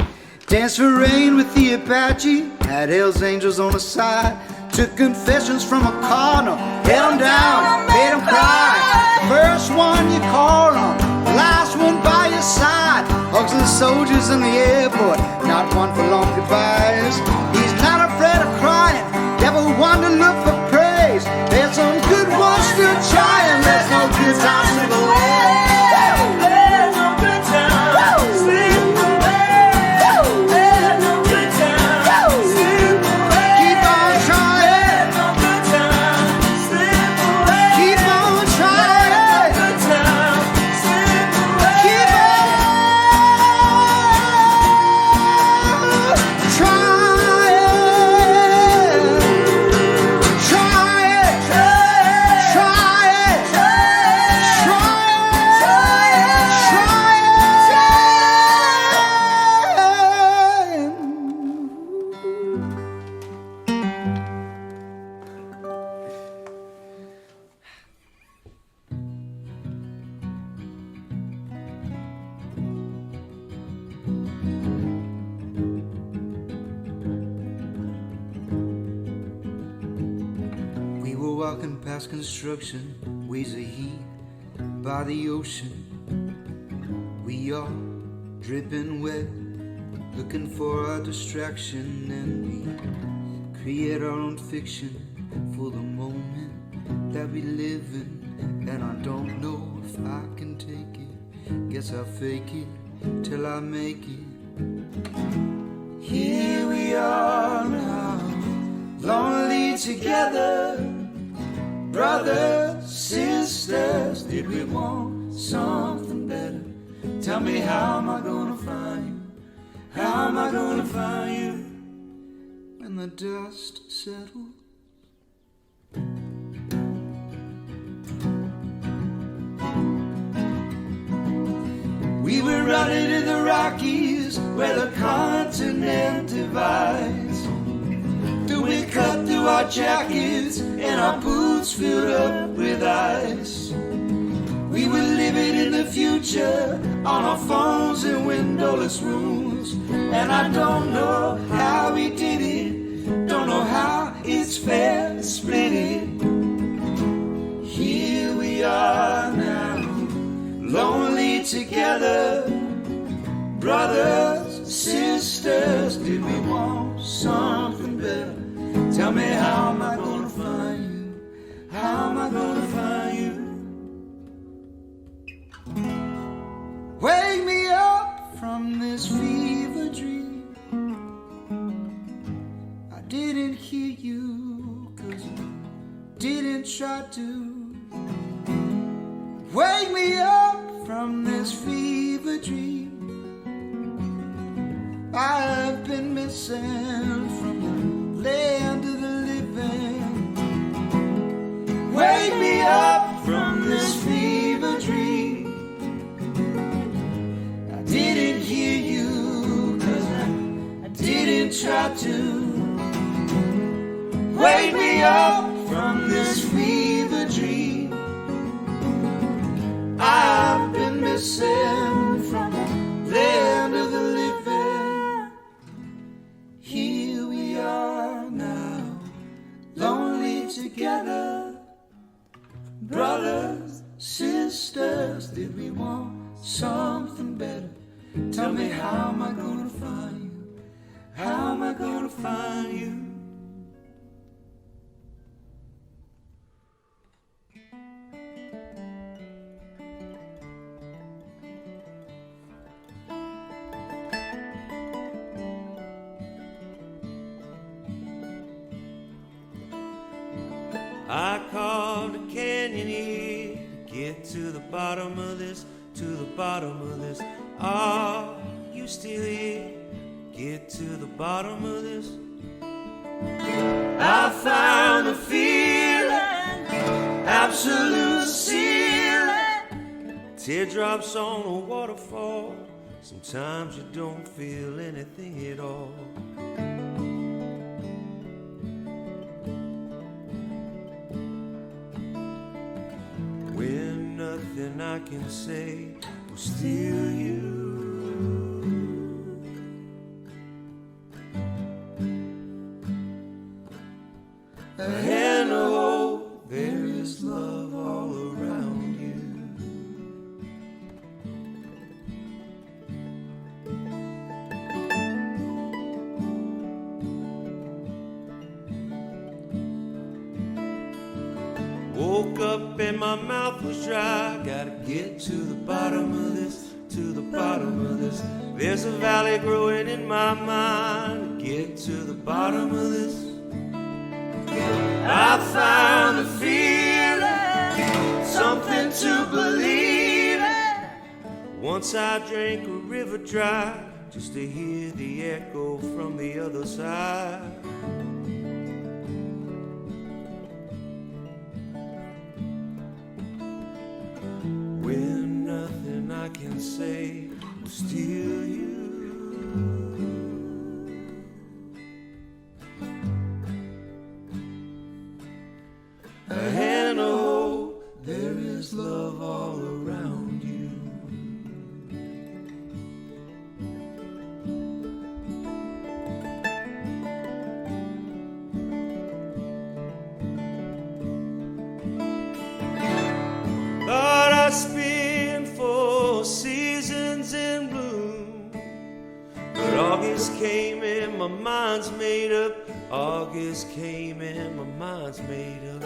Danced for rain with the Apache, had Hell's Angels on the side. Took confessions from a corner, held him down, made him cry. The first one you call on, the last one by your side. Hugs the soldiers in the airport, not one for long goodbyes. He's not afraid of crying, never one to look for praise. There's some good ones still trying, there's no good time slip away. Let no good time slip away. Let no good time slip away. Keep on trying. Let no good time slip away. Keep on trying. Let no good time slip away. Keep on trying. We were walking past construction, waves of heat by the ocean. We all dripping wet, looking for a distraction, and we create our own fiction for the moment that we live in. And I don't know if I can take it, guess I'll fake it till I make it. Here we are now, lonely together, brothers, sisters. Did we want something better? Tell me, how am I gonna find you? How am I gonna find you when the dust settles? We were running in the Rockies where the continent divides. Do we cut through our jackets and our boots filled up with ice? We were living in the future on our phones in windowless rooms. And I don't know how we did it, don't know how it's fair to split it. Here we are now, lonely together, brothers, sisters. Did we want something better? Tell me, how am I gonna find you? How am I gonna find you try to wake me up from this fever dream I've been missing from the land of the living. Wake me up from this fever dream. I didn't hear you 'cause I didn't try to. Wake me up from this fever dream I've been missing from the land of the living. Here we are now, lonely together. Brothers, sisters, did we want something better? Tell me, how am I gonna find you? How am I gonna find you? I called a canyoneer to get to the bottom of this, to the bottom of this. Are you still here? Get to the bottom of this. I found the feeling, absolute ceiling. Teardrops on a waterfall. Sometimes you don't feel anything at all. When nothing I can say will steal you. And oh, there is love all around you. Woke up and my mouth was dry. Gotta get to the bottom of this, to the bottom of this. There's a valley growing in my mind. Get to the bottom of this. I found a feeling, something to believe in. Once I drank a river dry, just to hear the echo from the other side. When nothing I can say will steal you. And oh, there is love all around you. Thought I'd spend 4 seasons in bloom, but August came and my mind's made up. August came and my mind's made up.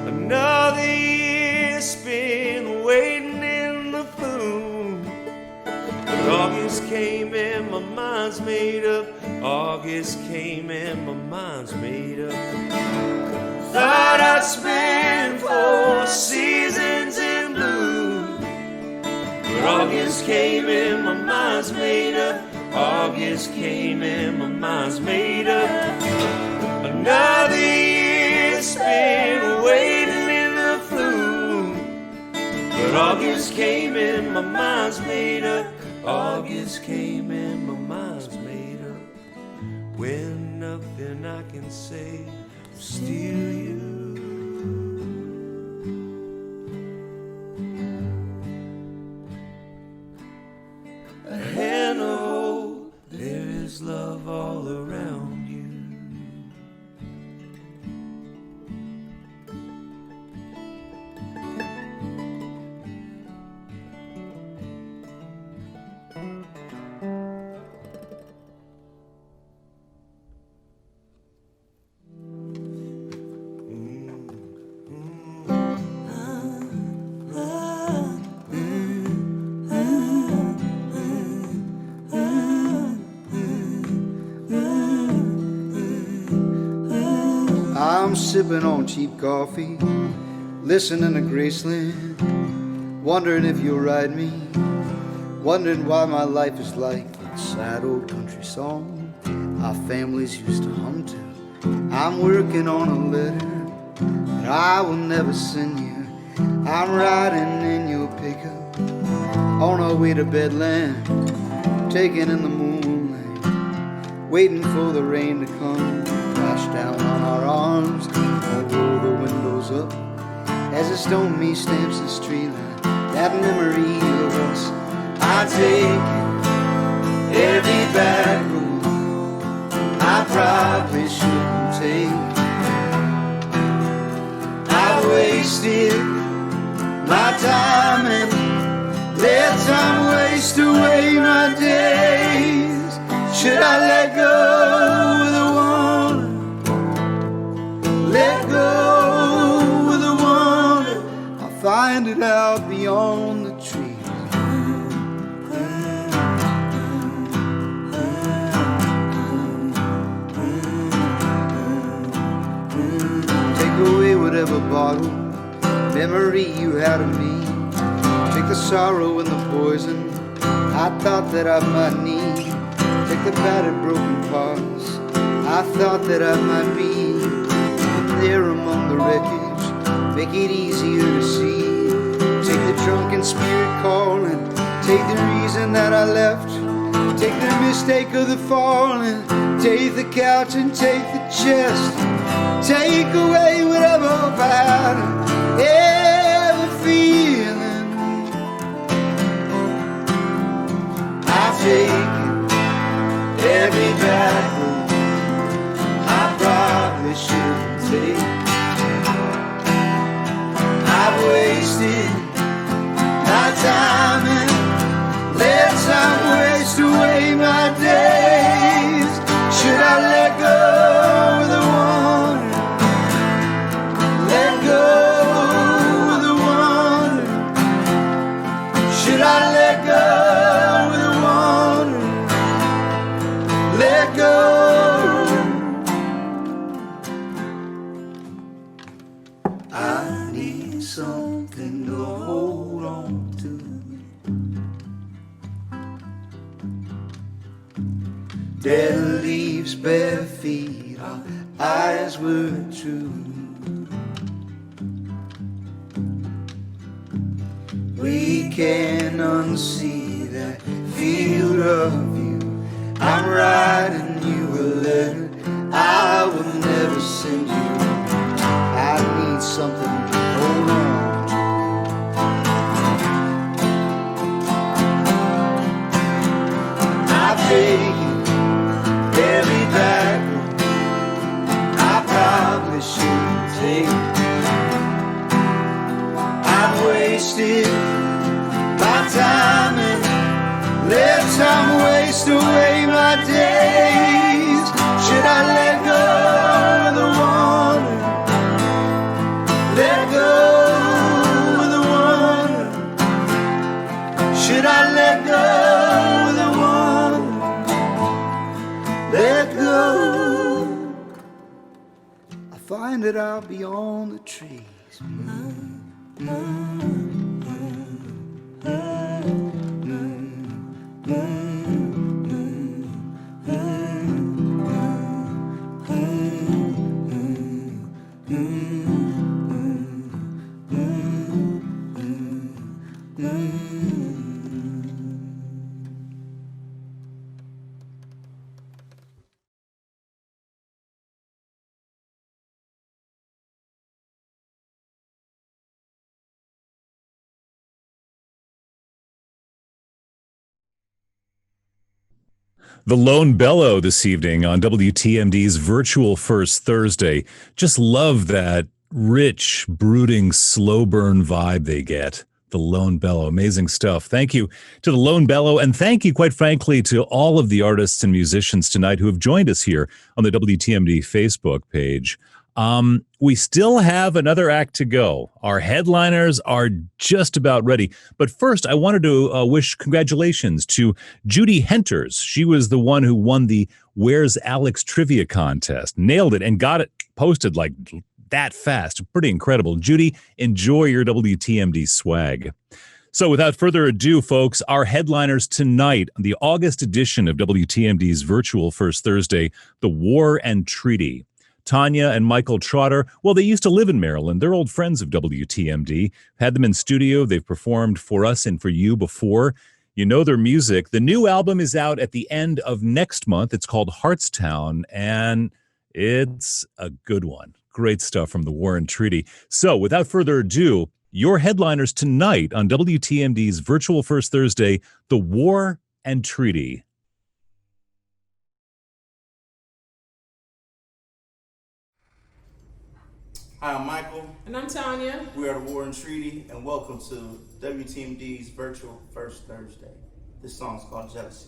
Another year spent waiting in the boom, but August came and my mind's made up. August came and my mind's made up. Thought I'd spend 4 seasons in bloom, but August came and my mind's made up. August came and my mind's made up. Another year spent waiting in the flume, but August came and my mind's made up. August came and my mind's made up. When nothing I can say will steal you. And oh, there is love all around you. I'm sipping on cheap coffee, listening to Graceland, wondering if you'll ride me, wondering why my life is like that sad old country song our families used to hum to. I'm working on a letter that I will never send you. I'm riding in your pickup on our way to Bedlam, taking in the moonlight, waiting for the rain to come, crash down on our arms, and roll the windows up as a stone me stamps the street light. That memory of us, I take every back road I probably shouldn't take. I wasted my time and let time waste away my days. Should I let go of the one? Let go of the one. I'll find it out beyond the trees. Take away whatever bottle memory you had of me. Take the sorrow and the poison I thought that I might need. Take the battered broken parts I thought that I might be. And there among the wreckage, make it easier to see. Take the drunken spirit calling, take the reason that I left, take the mistake of the falling, take the couch and take the chest. Take away whatever bad ever feeling. I've taken every bad road I probably shouldn't take. I've wasted my time and let time waste away my days. Should I let go of the one? Let go of the one. Should I let go of the one? Let go. I need something to hold on to. Dead leaves, bare feet, our eyes were true. We can unsee that field of view. I'm writing you a letter I will never send you. I need something to hold on to. I've taken every back road I probably shouldn't take. I've wasted my time and let time waste away my days. Should I let go of the water? Let go of the water. Should I let go of the water? Let go. I find it out beyond the trees. The Lone Bellow this evening on WTMD's Virtual First Thursday. Just love that rich, brooding, slow burn vibe they get. The Lone Bellow. Amazing stuff. Thank you to the Lone Bellow, and thank you, quite frankly, to all of the artists and musicians tonight who have joined us here on the WTMD Facebook page. We still have another act to go. Our headliners are just about ready. But first, I wanted to wish congratulations to Judy Henters. She was the one who won the Where's Alex trivia contest. Nailed it and got it posted like that fast. Pretty incredible. Judy, enjoy your WTMD swag. So without further ado, folks, our headliners tonight on the August edition of WTMD's virtual First Thursday, The War and Treaty. Tanya and Michael Trotter, well, they used to live in Maryland. They're old friends of WTMD. Had them in studio. They've performed for us and for you before. You know their music. The new album is out at the end of next month. It's called Heartstown, and it's a good one. Great stuff from The War and Treaty. So without further ado, your headliners tonight on WTMD's virtual First Thursday, The War and Treaty. Hi, I'm Michael. And I'm Tanya. We are The War and Treaty, and welcome to WTMD's virtual First Thursday. This song's called Jealousy.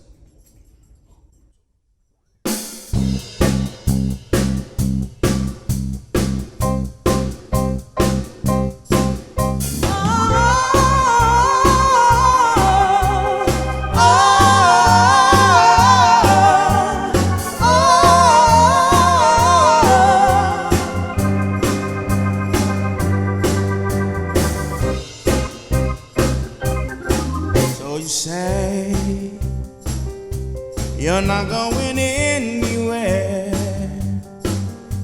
You're not going anywhere,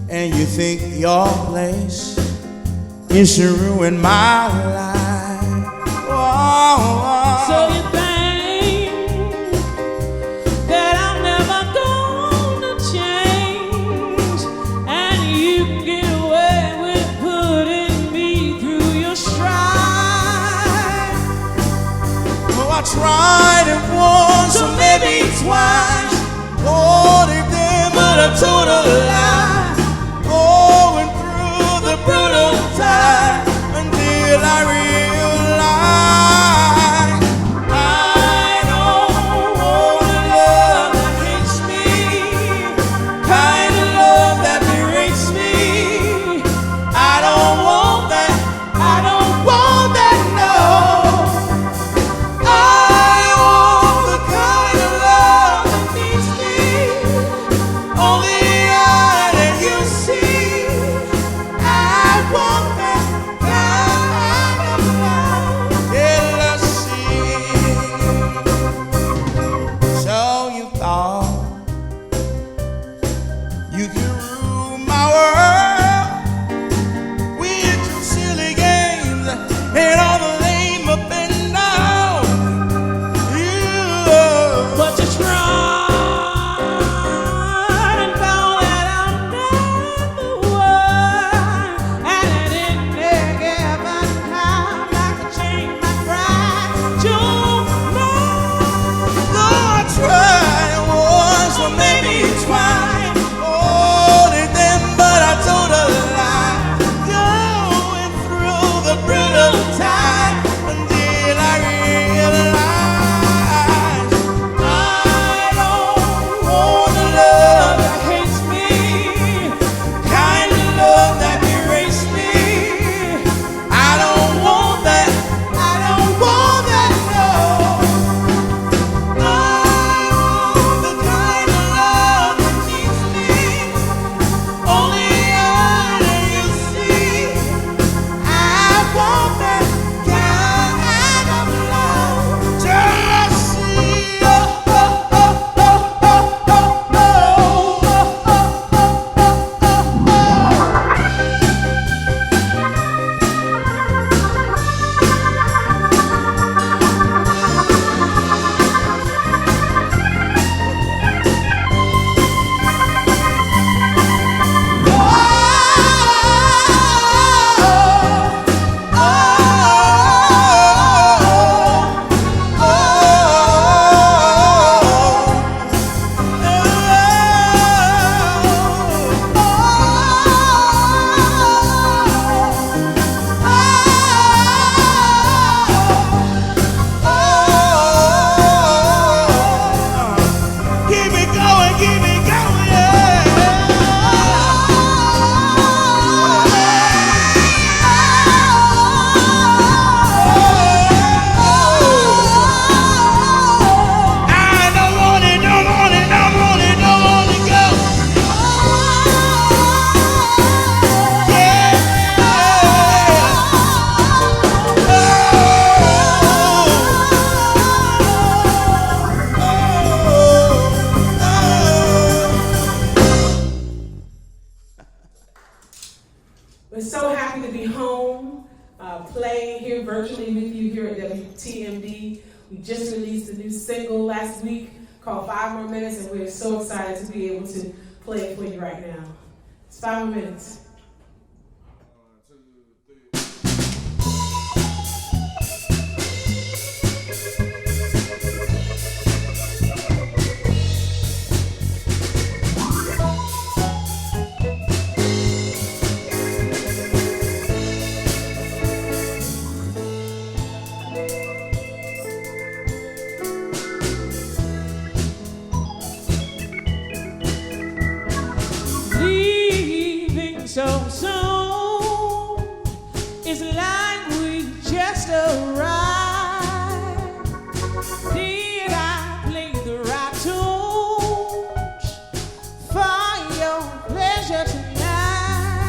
and you think your place is to ruin my life. Oh. So you think that I'm never gonna change, and you can get away with putting me through your stride. Oh, I tried it once, or maybe twice. Oh, they did, but a total lie. Going through the brutal time until I realize I don't want a love that hates me, kind of love that berates me. I don't want that, I don't want that, no. I want the kind of love that needs me. Only I let you see. I want that kind of love. Jealousy. So you thought you could rule my world with your silly games and all the lame up and down. But you tried and found that I'm never one, and it didn't take every time I could change my pride. You know, Though I tried once or maybe twice, oh, they them, but I so happy to be home, playing here virtually with you here at WTMD. We just released a new single last week called 5 More Minutes, and we're so excited to be able to play it for you right now. It's 5 more minutes. So soon, it's like we just arrived. Did I play the right tunes for your pleasure tonight?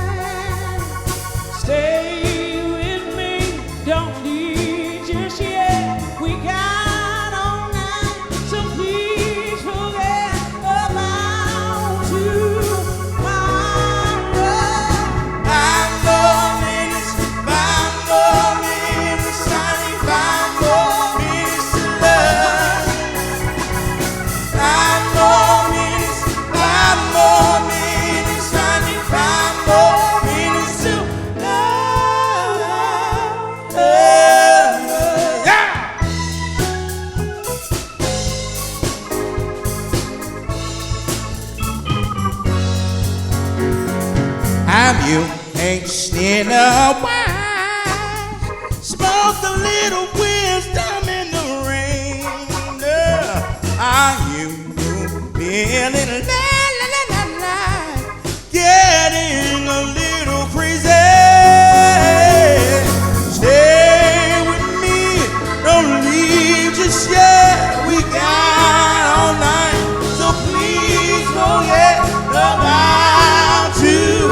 Stay with me, don't leave just yet. We got all night, so please forget about you. You ain't seen a wine, smoke a little wisdom in the rain. Are you feeling getting a little crazy? Stay with me, don't leave just yet. We got all night, so please forget about you.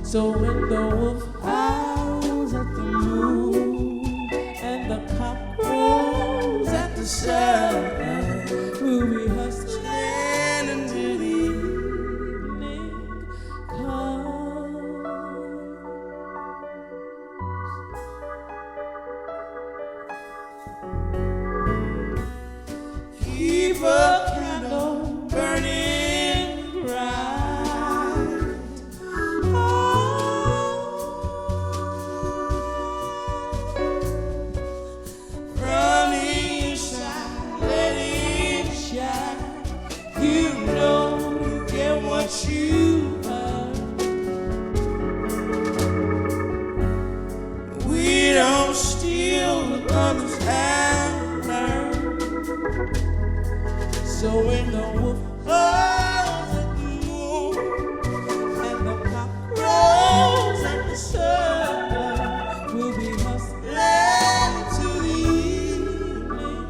So when the wolf howls at the moon and the cock crows at the sun, we'll be hustling until the evening comes. Keep a candle burning bright So when the wolf howls at the moon and the cock crows at the sun, we'll be hustling to the evening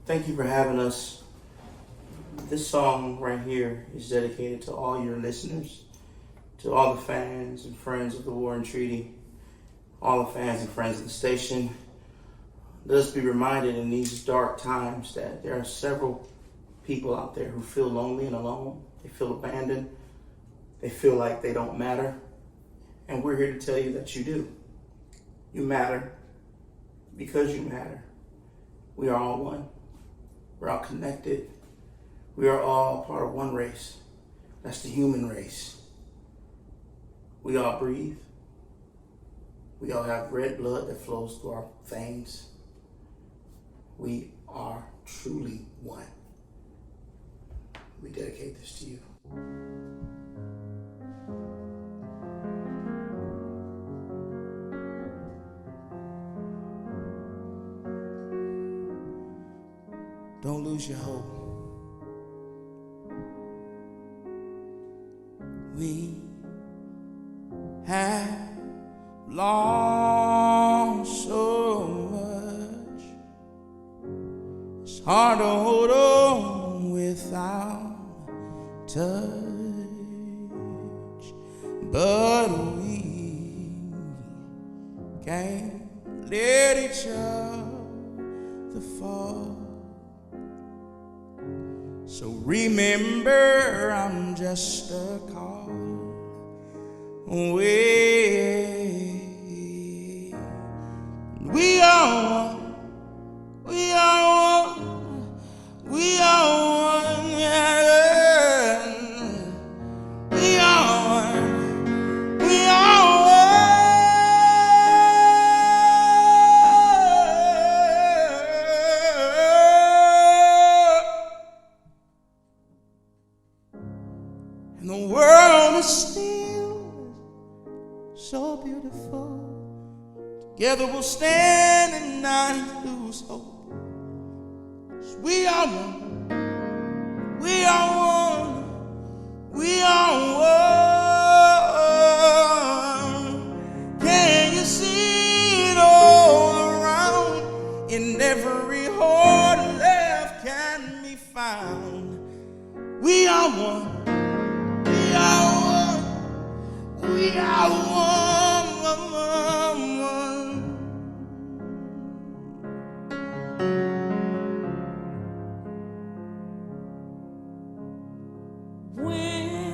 Thank you for having us. This song right here is dedicated to all your listeners, to all the fans and friends of the War and Treaty, all the fans and friends of the station. Let us be reminded in these dark times that there are several people out there who feel lonely and alone. They feel abandoned. They feel like they don't matter. And we're here to tell you that you do. You matter because you matter. We are all one. We're all connected. We are all part of one race. That's the human race. We all breathe. We all have red blood that flows through our veins. We are truly one. We dedicate this to you. Don't lose your hope. We have lost so much. It's hard to hold on without touch, but we can't let each other fall. So remember, I'm just a call away. We are one, we are one, we are one, yeah. We are one, we are and the world is still so beautiful. Together we'll stand and not lose hope. 'Cause we are one, we are one, we are one. Can you see it all around? In every heart left can be found. We are one. We are one, we are one, When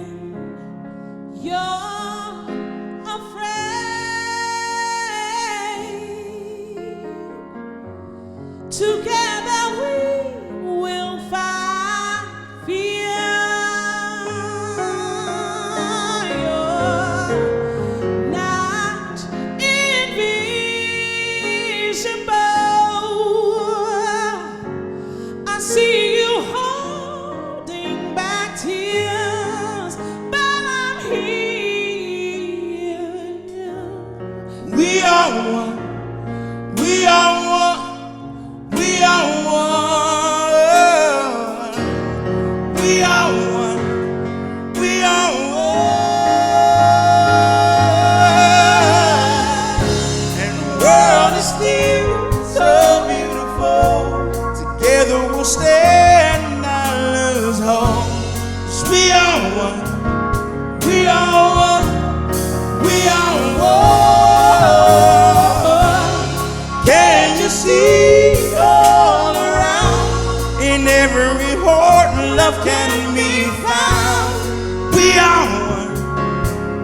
We are one.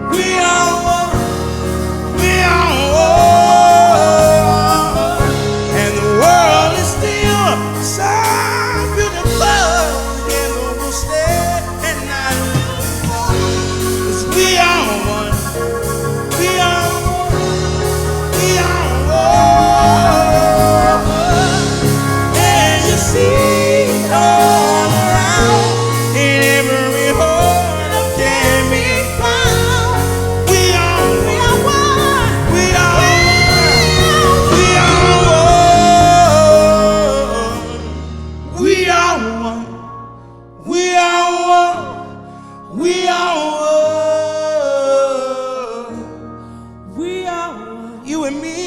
We are one. We are one. And the world is still so beautiful. And we'll stay at night. 'Cause we are one. We are one. We are one. And you see all around in every hole that can be found. We are one. We are one. We are one. We are one. We are one. We are one. You and me.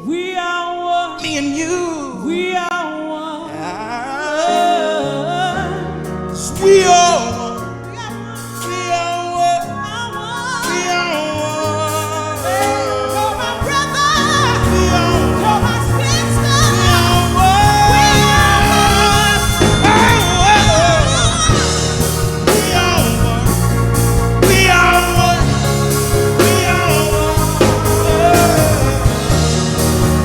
We are one. Me and you. We are one. We are one. We are one. We are one. You're my brother. We are one. You're my sister. We are one. We are one. We are one. We are one.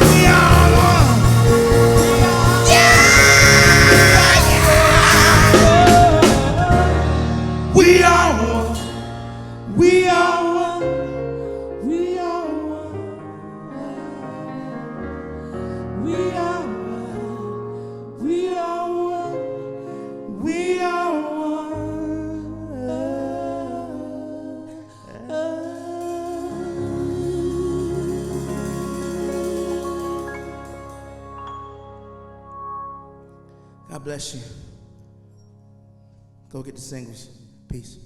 We are one. We are one. We are one. We are one. We are one. We are one. We are one. We are one. God bless you. Go get the singles. Peace.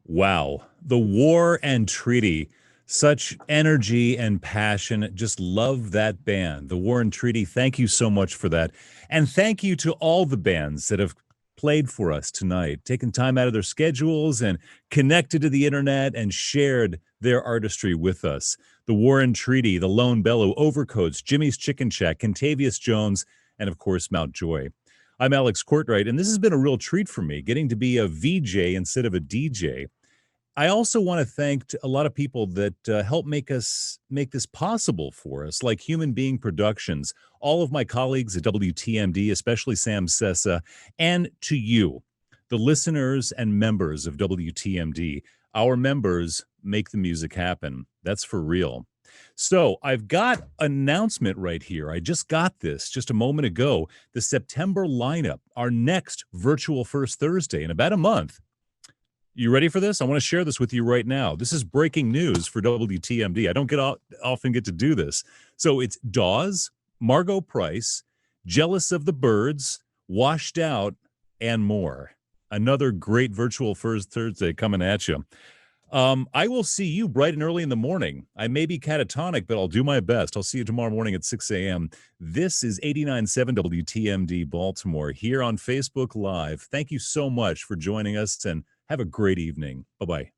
Wow. The War and Treaty. Such energy and passion. Just love that band. The War and Treaty. Thank you so much for that. And thank you to all the bands that have played for us tonight, taken time out of their schedules and connected to the internet and shared their artistry with us. The War and Treaty, the Lone Bellow, Overcoats, Jimmy's Chicken Shack, Contavious Jones, and of course, Mount Joy. I'm Alex Cortright, and this has been a real treat for me, getting to be a VJ instead of a DJ. I also want to thank a lot of people that help make this possible for us, like Human Being Productions, all of my colleagues at WTMD, especially Sam Sessa, and to you, the listeners and members of WTMD. Our members make the music happen. That's for real. So I've got an announcement right here. I just got this just a moment ago. The September lineup, our next virtual First Thursday in about a month. You ready for this? I want to share this with you right now. This is breaking news for WTMD. I don't often get to do this. So it's Dawes, Margot Price, Jealous of the Birds, Washed Out, and more. Another great virtual First Thursday coming at you. I will see you bright and early in the morning. I may be catatonic, but I'll do my best. I'll see you tomorrow morning at 6 a.m. This is 89.7 WTMD Baltimore here on Facebook Live. Thank you so much for joining us, and have a great evening. Bye-bye.